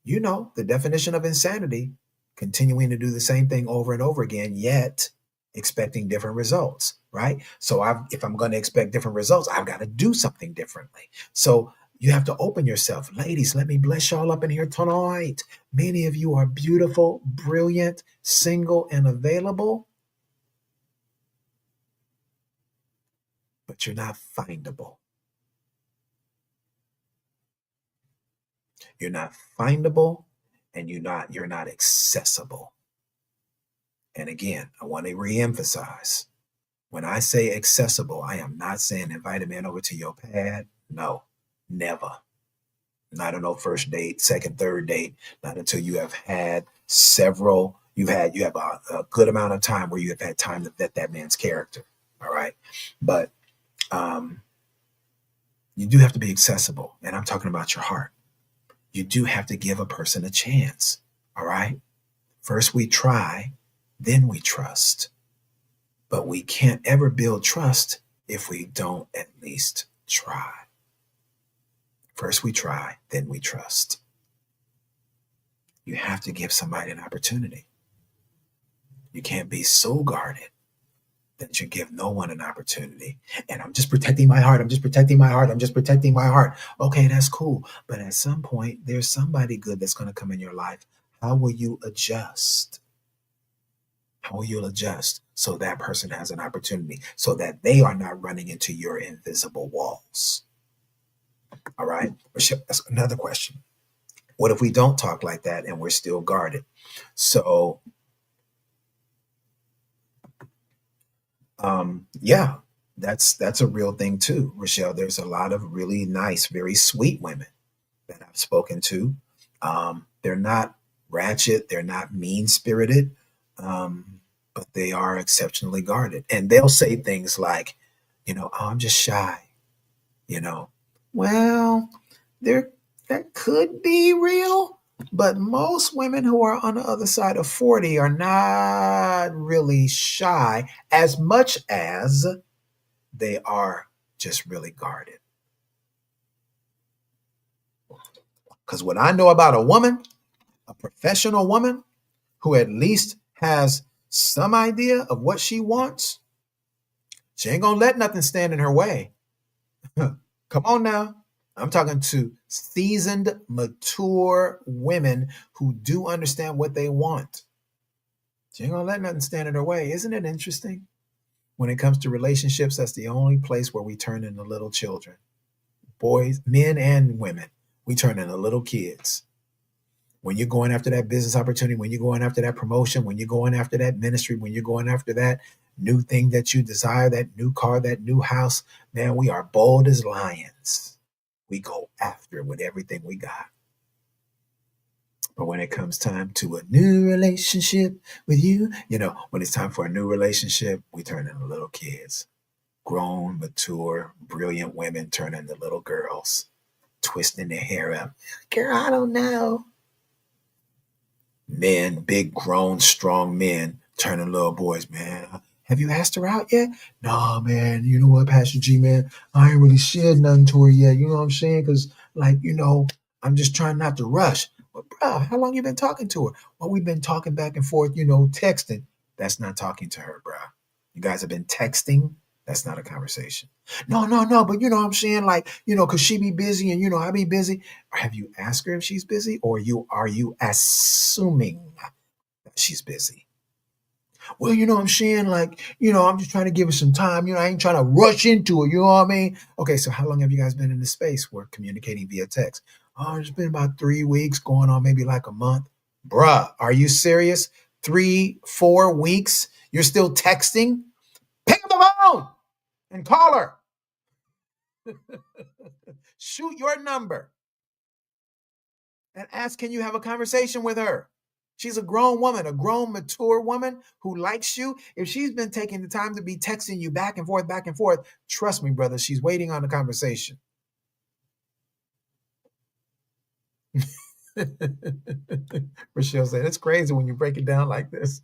You know the definition of insanity, continuing to do the same thing over and over again, yet expecting different results, right? So if I'm going to expect different results, I've got to do something differently. So you have to open yourself. Ladies, let me bless y'all up in here tonight. Many of you are beautiful, brilliant, single, and available, but you're not findable. You're not findable and you're not accessible. And again, I want to reemphasize when I say accessible, I am not saying invite a man over to your pad. No, never. Not on no first date, second, third date, not until you have had several, you have a good amount of time where you have had time to vet that man's character. All right. But you do have to be accessible. And I'm talking about your heart. You do have to give a person a chance. All right. First we try, then we trust. But we can't ever build trust if we don't at least try. First we try, then we trust. You have to give somebody an opportunity. You can't be so guarded that you give no one an opportunity. And I'm just protecting my heart. I'm just protecting my heart. I'm just protecting my heart. Okay, that's cool. But at some point, there's somebody good that's going to come in your life. How will you adjust? How will you adjust so that person has an opportunity so that they are not running into your invisible walls? All right. Michelle, that's another question. What if we don't talk like that and we're still guarded? So, yeah, that's a real thing too, Rochelle. There's a lot of really nice, very sweet women that I've spoken to. They're not ratchet, they're not mean spirited, but they are exceptionally guarded. And they'll say things like, "Oh, I'm just shy, you know. Well, there that could be real, but most women who are on the other side of 40 are not really shy as much as they are just really guarded. Because what I know about a woman, a professional woman who at least has some idea of what she wants, she ain't gonna let nothing stand in her way. Come on now. I'm talking to seasoned, mature women who do understand what they want. She ain't gonna let nothing stand in her way. Isn't it interesting? When it comes to relationships, that's the only place where we turn into little children. Boys, men and women, we turn into little kids. When you're going after that business opportunity, when you're going after that promotion, when you're going after that ministry, when you're going after that new thing that you desire, that new car, that new house, man, we are bold as lions. We go after it with everything we got. But when it comes time to a new relationship with you, when it's time for a new relationship, we turn into little kids. Grown, mature, brilliant women turn into little girls, twisting their hair up. Girl, I don't know. Men, big, grown, strong men, turning little boys, man. Have you asked her out yet? Nah, man. You know what, Pastor G, man? I ain't really shared nothing to her yet. You know what I'm saying? Because, I'm just trying not to rush. But, bro, how long you been talking to her? Well, we've been talking back and forth, texting. That's not talking to her, bro. You guys have been texting. That's not a conversation. No, no, no. But I'm saying, because she be busy and I be busy. Have you asked her if she's busy, or are you assuming that she's busy? Well, I'm saying, I'm just trying to give her some time. I ain't trying to rush into it. You know what I mean? Okay, so how long have you guys been in this space? We're communicating via text. Oh, it's been about 3 weeks, going on maybe like a month. Bruh, are you serious? 3, 4 weeks? You're still texting? Pick up the phone and call her. Shoot your number and ask, can you have a conversation with her? She's a grown woman, a grown, mature woman who likes you. If she's been taking the time to be texting you back and forth, trust me, brother, she's waiting on the conversation. Rochelle said, it's crazy when you break it down like this.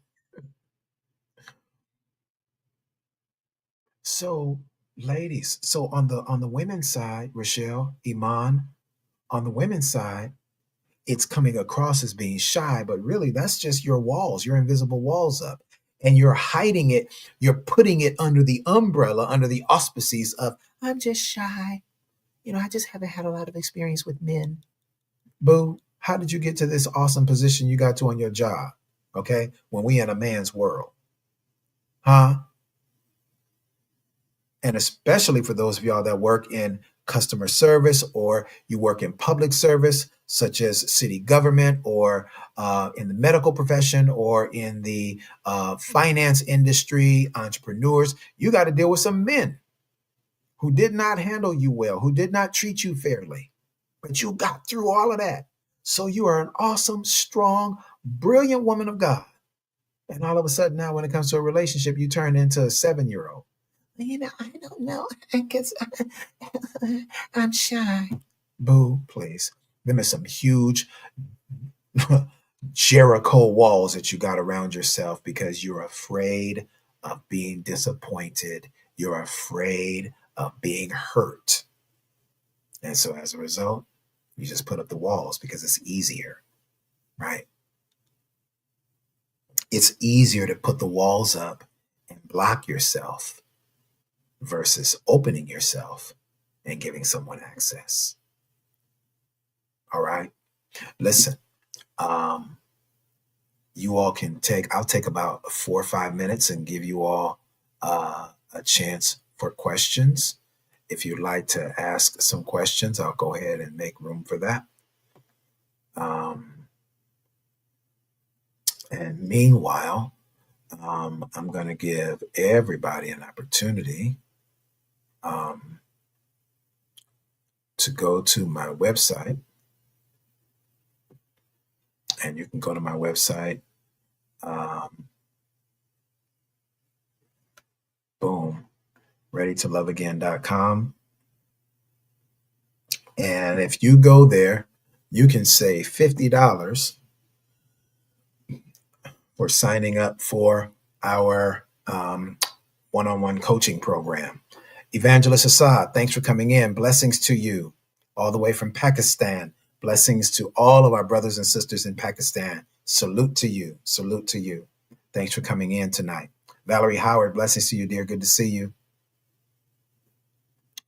So, ladies, so on the women's side, Rochelle, Iman, on the women's side, it's coming across as being shy, but really that's just your walls, your invisible walls up. And you're hiding it, you're putting it under the umbrella, under the auspices of, I'm just shy. I just haven't had a lot of experience with men. Boo, how did you get to this awesome position you got to on your job? Okay, when we in a man's world. Huh? And especially for those of y'all that work in customer service, or you work in public service, such as city government, or in the medical profession, or in the finance industry, entrepreneurs, you got to deal with some men who did not handle you well, who did not treat you fairly. But you got through all of that. So you are an awesome, strong, brilliant woman of God. And all of a sudden now, when it comes to a relationship, you turn into a 7-year-old. I don't know. I guess I'm shy. Boo, please. Them are some huge Jericho walls that you got around yourself because you're afraid of being disappointed. You're afraid of being hurt. And so as a result, you just put up the walls because it's easier, right? It's easier to put the walls up and block yourself versus opening yourself and giving someone access. All right. Listen, um, you all can take, I'll take about 4 or 5 minutes and give you all a chance for questions. If you'd like to ask some questions, I'll go ahead and make room for that. Um, and meanwhile, I'm going to give everybody an opportunity um, to go to my website. And you can go to my website. Um, boom, readytoloveagain.com. And if you go there, you can save $50 for signing up for our one-on-one coaching program. Evangelist Assad, thanks for coming in. Blessings to you all the way from Pakistan. Blessings to all of our brothers and sisters in Pakistan. Salute to you. Salute to you. Thanks for coming in tonight. Valerie Howard, blessings to you, dear. Good to see you.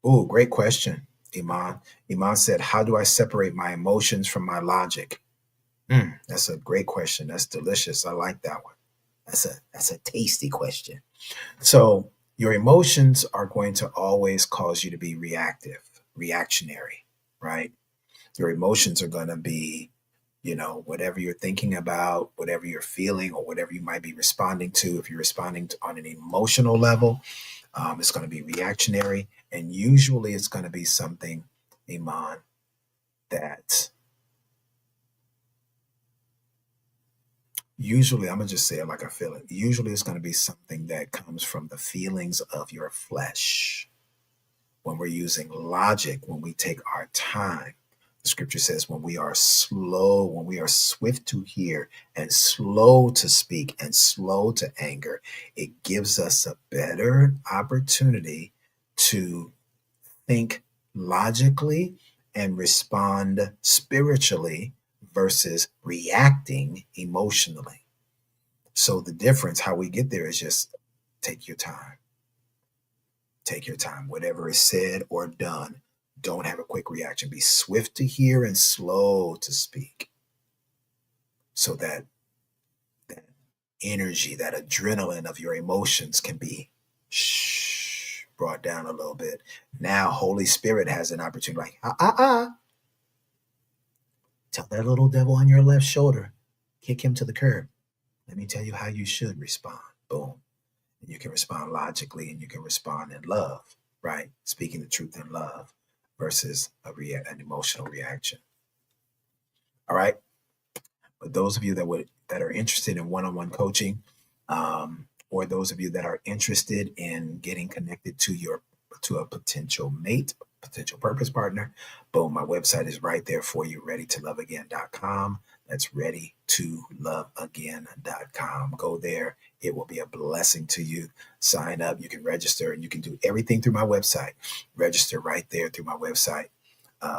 Oh, great question, Iman. Iman said, how do I separate my emotions from my logic? That's a great question. That's delicious. I like that one. That's a tasty question. So your emotions are going to always cause you to be reactive, reactionary, right? Your emotions are going to be, whatever you're thinking about, whatever you're feeling, or whatever you might be responding to. If you're responding to, on an emotional level, it's going to be reactionary. And usually it's going to be something, Iman, that usually, I'm going to just say it like I feel it. Usually it's going to be something that comes from the feelings of your flesh. When we're using logic, when we take our time, the scripture says when we are slow, when we are swift to hear and slow to speak and slow to anger, it gives us a better opportunity to think logically and respond spiritually versus reacting emotionally. So the difference, how we get there, is just take your time. Take your time. Whatever is said or done, don't have a quick reaction. Be swift to hear and slow to speak, so that that energy, that adrenaline of your emotions can be brought down a little bit. Now, Holy Spirit has an opportunity, like, tell that little devil on your left shoulder, kick him to the curb. Let me tell you how you should respond. Boom. And you can respond logically and you can respond in love, right? Speaking the truth in love versus an emotional reaction. All right. But those of you that are interested in one-on-one coaching, or those of you that are interested in getting connected to a potential mate, potential purpose partner, boom, my website is right there for you, readytoloveagain.com. That's readytoloveagain.com. Go there. It will be a blessing to you. Sign up. You can register, and you can do everything through my website. Register right there through my website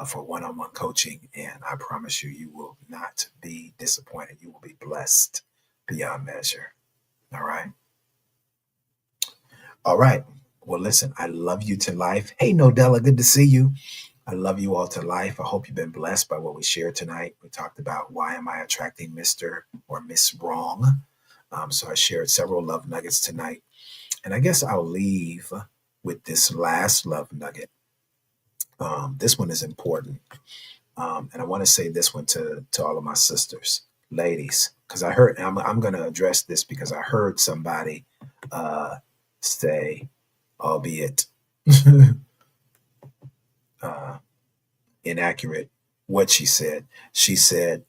for one-on-one coaching. And I promise you, you will not be disappointed. You will be blessed beyond measure. All right. All right. Well, listen, I love you to life. Hey, Nodella, good to see you. I love you all to life. I hope you've been blessed by what we shared tonight. We talked about why am I attracting Mr. or Miss Wrong. So I shared several love nuggets tonight. And I guess I'll leave with this last love nugget. This one is important. And I want to say this one to all of my sisters, ladies, because I'm going to address this because I heard somebody say, albeit inaccurate, what she said. She said,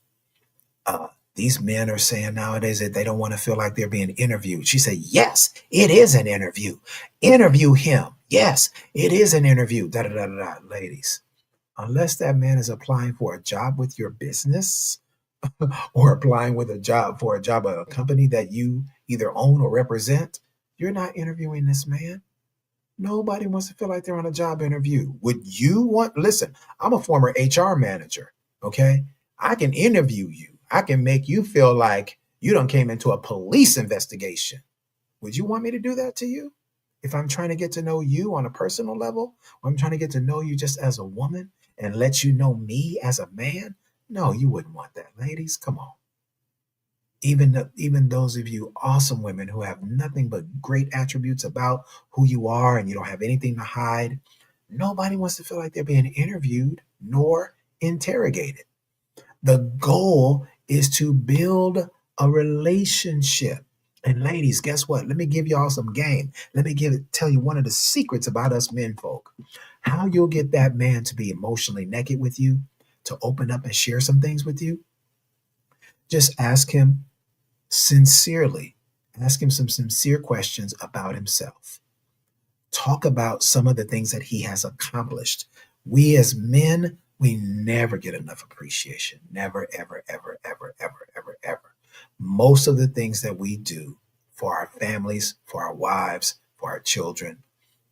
these men are saying nowadays that they don't want to feel like they're being interviewed. She said, yes, it is an interview. Interview him. Yes, it is an interview. Da, da, da, da, da. Ladies, unless that man is applying for a job with your business or applying with a job for a job at a company that you either own or represent, you're not interviewing this man. Nobody wants to feel like they're on a job interview. Would you want, listen, I'm a former HR manager, okay? I can interview you. I can make you feel like you done came into a police investigation. Would you want me to do that to you? If I'm trying to get to know you on a personal level, or I'm trying to get to know you just as a woman and let you know me as a man? No, you wouldn't want that, ladies. Come on. Even those of you awesome women who have nothing but great attributes about who you are and you don't have anything to hide, nobody wants to feel like they're being interviewed nor interrogated. The goal is to build a relationship. And ladies, guess what? Let me give y'all some game. Let me tell you one of the secrets about us men folk. How you'll get that man to be emotionally naked with you, to open up and share some things with you. Just ask him sincerely. Ask him some sincere questions about himself. Talk about some of the things that he has accomplished. We as men, we never get enough appreciation. Never, ever, ever, ever, ever, ever, ever. Most of the things that we do for our families, for our wives, for our children,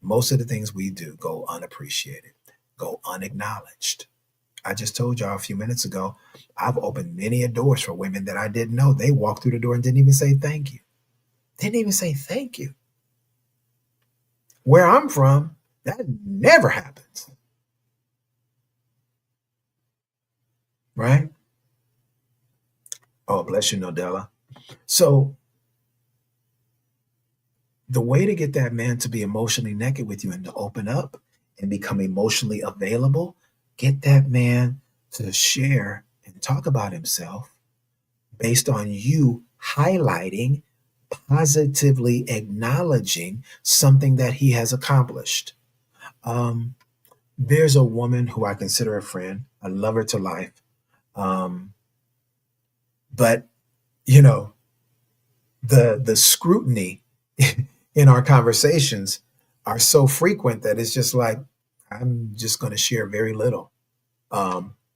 most of the things we do go unappreciated, go unacknowledged. I just told y'all a few minutes ago, I've opened many a doors for women that I didn't know. They walked through the door and didn't even say thank you. Didn't even say thank you. Where I'm from, that never happens, right? Oh, bless you, Nodella. So the way to get that man to be emotionally naked with you and to open up and become emotionally available, get that man to share and talk about himself based on you highlighting, positively acknowledging something that he has accomplished. Um, there's a woman who I consider a friend. I love her to life. Um, but you know, the scrutiny in our conversations are so frequent that it's just like I'm just going to share very little,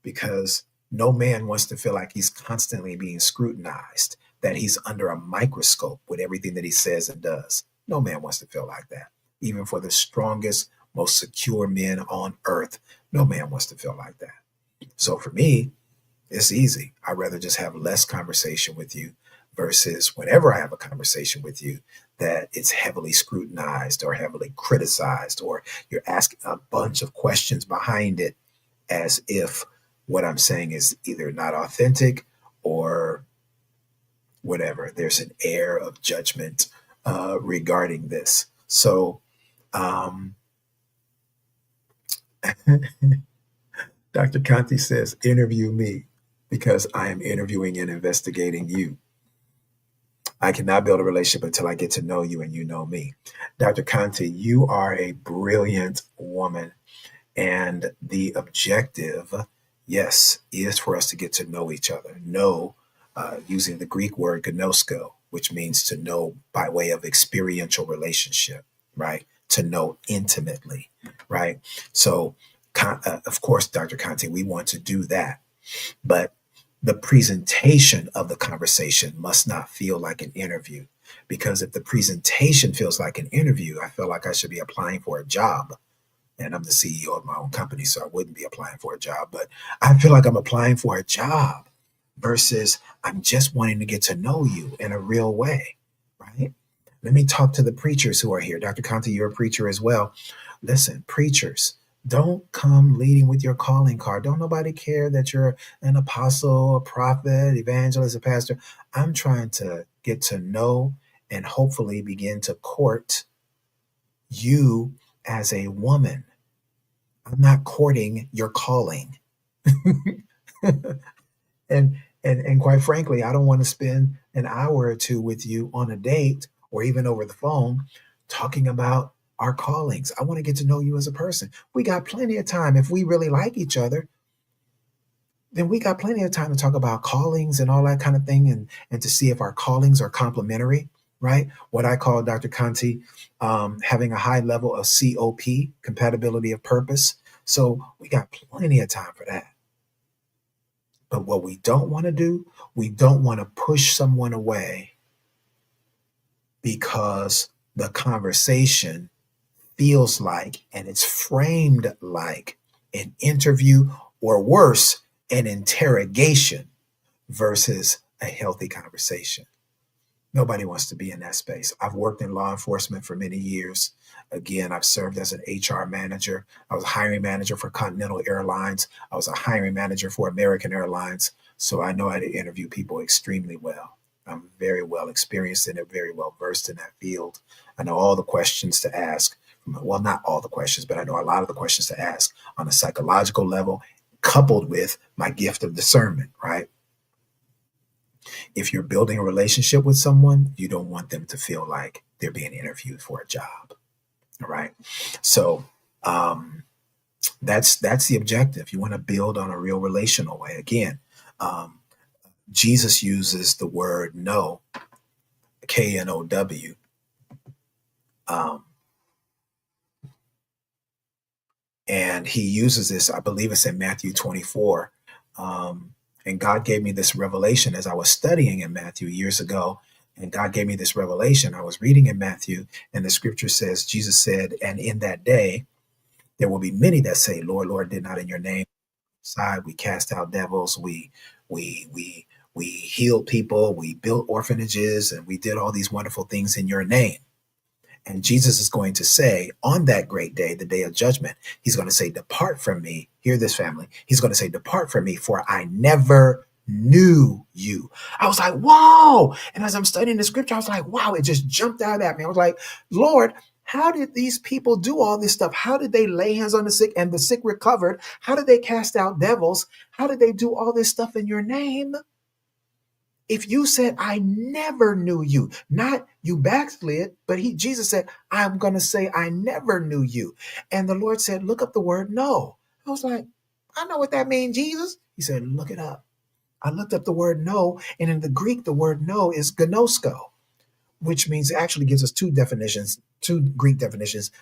because no man wants to feel like he's constantly being scrutinized, that he's under a microscope with everything that he says and does. No man wants to feel like that. Even for the strongest, most secure men on earth, no man wants to feel like that. So for me, it's easy. I'd rather just have less conversation with you versus whenever I have a conversation with you that it's heavily scrutinized or heavily criticized, or you're asking a bunch of questions behind it as if what I'm saying is either not authentic or whatever. There's an air of judgment regarding this. So, um, Dr. Conti says, interview me because I am interviewing and investigating you. I cannot build a relationship until I get to know you and you know me. Dr. Conti, you are a brilliant woman. And the objective, yes, is for us to get to know each other. Know, using the Greek word gnosko, which means to know by way of experiential relationship, right? To know intimately, right? So, of course, Dr. Conte, we want to do that. But the presentation of the conversation must not feel like an interview. Because if the presentation feels like an interview, I feel like I should be applying for a job, and I'm the CEO of my own company, so I wouldn't be applying for a job. But I feel like I'm applying for a job versus I'm just wanting to get to know you in a real way, right? Let me talk to the preachers who are here. Dr. Conte, you're a preacher as well. Listen, preachers, don't come leading with your calling card. Don't nobody care that you're an apostle, a prophet, evangelist, a pastor. I'm trying to get to know and hopefully begin to court you as a woman. I'm not courting your calling. And quite frankly, I don't want to spend an hour or two with you on a date or even over the phone talking about our callings. I want to get to know you as a person. We got plenty of time. If we really like each other, then we got plenty of time to talk about callings and all that kind of thing, and to see if our callings are complementary, right? What I call, Dr. Conti, having a high level of COP, compatibility of purpose. So we got plenty of time for that. But what we don't want to do, we don't want to push someone away because the conversation feels like and it's framed like an interview, or worse, an interrogation versus a healthy conversation. Nobody wants to be in that space. I've worked in law enforcement for many years. Again, I've served as an HR manager. I was a hiring manager for Continental Airlines. I was a hiring manager for American Airlines. So I know how to interview people extremely well. I'm very well experienced in it, very well versed in that field. I know all the questions to ask. Well, not all the questions, but I know a lot of the questions to ask on a psychological level, coupled with my gift of discernment, right? If you're building a relationship with someone, you don't want them to feel like they're being interviewed for a job. All right. So that's the objective. You want to build on a real relational way. Again, um, Jesus uses the word know, K-N-O-W. Um, and he uses this, I believe it's in Matthew 24. And God gave me this revelation as I was studying in Matthew years ago. And God gave me this revelation. I was reading in Matthew, and the scripture says, Jesus said, and in that day, there will be many that say, Lord, Lord, did not in your name side we cast out devils, we healed people, we built orphanages, and we did all these wonderful things in your name. And Jesus is going to say on that great day, the day of judgment, he's going to say, depart from me. Hear this, family. He's going to say, depart from me, for I never knew you. I was like, whoa. And as I'm studying the scripture, I was like, wow, it just jumped out at me. I was like, Lord, how did these people do all this stuff? How did they lay hands on the sick and the sick recovered? How did they cast out devils? How did they do all this stuff in your name? If you said, I never knew you, not you backslid, but Jesus said, I'm going to say, I never knew you. And the Lord said, look up the word know. I was like, I know what that means, Jesus. He said, look it up. I looked up the word know, and in the Greek, the word know is gnosko, which means it actually gives us two definitions, two Greek definitions,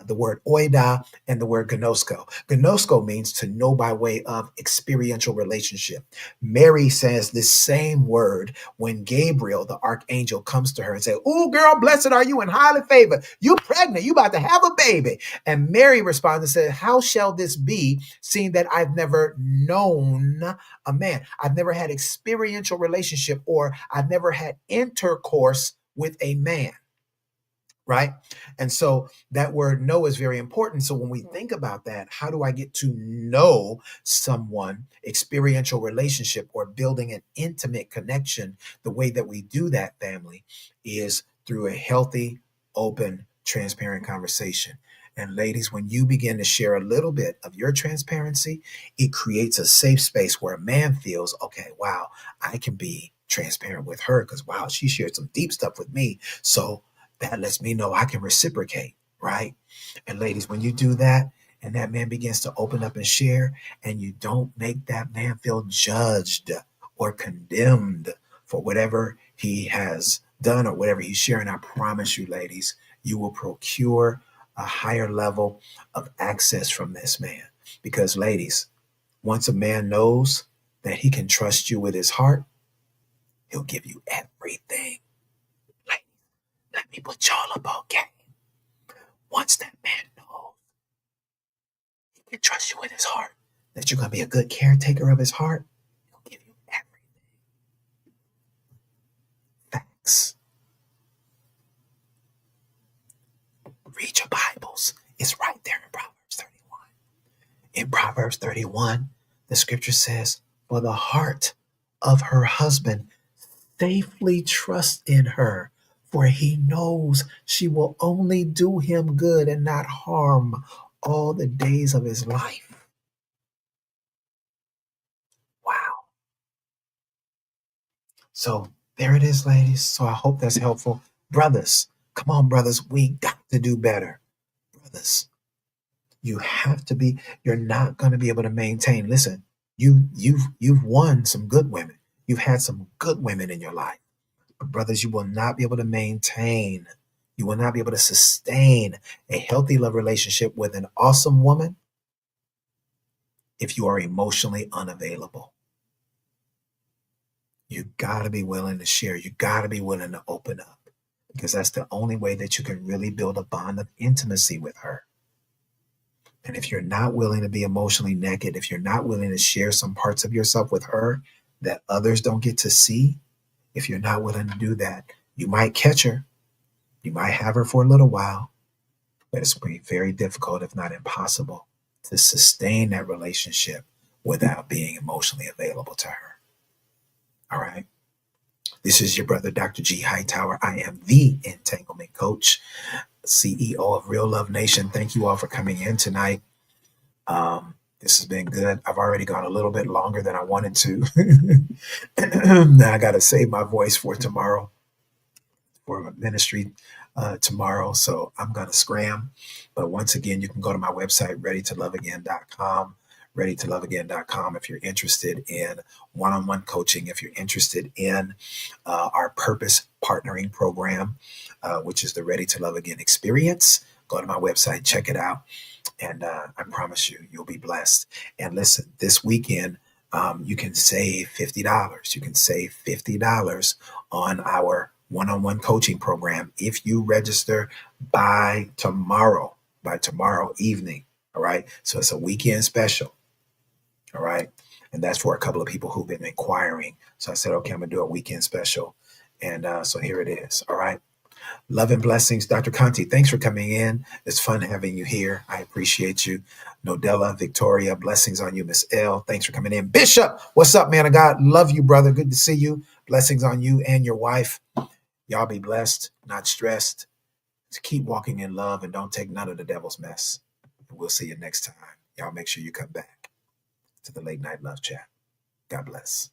the word oida and the word gnosko. Gnosko means to know by way of experiential relationship. Mary says this same word when Gabriel, the archangel, comes to her and says, "Oh, girl, blessed are you and highly favored. You pregnant. You about to have a baby." And Mary responds and said, "How shall this be, seeing that I've never known a man? I've never had experiential relationship, or I've never had intercourse with a man." Right. And so that word know is very important. So when we think about that, how do I get to know someone, experiential relationship, or building an intimate connection? The way that we do that, family, is through a healthy, open, transparent conversation. And ladies, when you begin to share a little bit of your transparency, it creates a safe space where a man feels, okay, wow, I can be transparent with her because, wow, she shared some deep stuff with me. So that lets me know I can reciprocate, right? And ladies, when you do that and that man begins to open up and share, and you don't make that man feel judged or condemned for whatever he has done or whatever he's sharing, I promise you, ladies, you will procure a higher level of access from this man. Because, ladies, once a man knows that he can trust you with his heart, he'll give you everything. Like, let me put y'all up on game. Once that man knows he can trust you with his heart, that you're going to be a good caretaker of his heart, he'll give you everything. Facts. Read your Bibles. It's right there in Proverbs 31. In Proverbs 31, the scripture says, for the heart of her husband safely trusts in her, for he knows she will only do him good and not harm all the days of his life. Wow. So there it is, ladies. So I hope that's helpful. Brothers, come on, brothers. We got to do better. Brothers, you have to be, you're not going to be able to maintain. Listen, you've won some good women. You've had some good women in your life. But brothers, you will not be able to maintain, you will not be able to sustain a healthy love relationship with an awesome woman if you are emotionally unavailable. You got to be willing to share. You got to be willing to open up, because that's the only way that you can really build a bond of intimacy with her. And if you're not willing to be emotionally naked, if you're not willing to share some parts of yourself with her that others don't get to see, if you're not willing to do that, you might catch her. You might have her for a little while, but it's going to be very difficult, if not impossible, to sustain that relationship without being emotionally available to her. All right. This is your brother, Dr. G. Hightower. I am the Entanglement Coach, CEO of Real Love Nation. Thank you all for coming in tonight. This has been good. I've already gone a little bit longer than I wanted to. Now I got to save my voice for tomorrow, for ministry tomorrow. So I'm going to scram. But once again, you can go to my website, readytoloveagain.com, readytoloveagain.com if you're interested in one-on-one coaching, if you're interested in our purpose partnering program, which is the Ready to Love Again experience. Go to my website, check it out. And I promise you, you'll be blessed. And listen, this weekend, you can save $50. You can save $50 on our one-on-one coaching program if you register by tomorrow evening. All right. So it's a weekend special. All right. And that's for a couple of people who've been inquiring. So I said, okay, I'm going to do a weekend special. And so here it is. All right. Love and blessings. Dr. Conti, thanks for coming in. It's fun having you here. I appreciate you. Nodella, Victoria, blessings on you. Miss L, thanks for coming in. Bishop, what's up, man of God? Love you, brother. Good to see you. Blessings on you and your wife. Y'all be blessed, not stressed. Just keep walking in love and don't take none of the devil's mess. And we'll see you next time. Y'all make sure you come back to the Late Night Love Chat. God bless.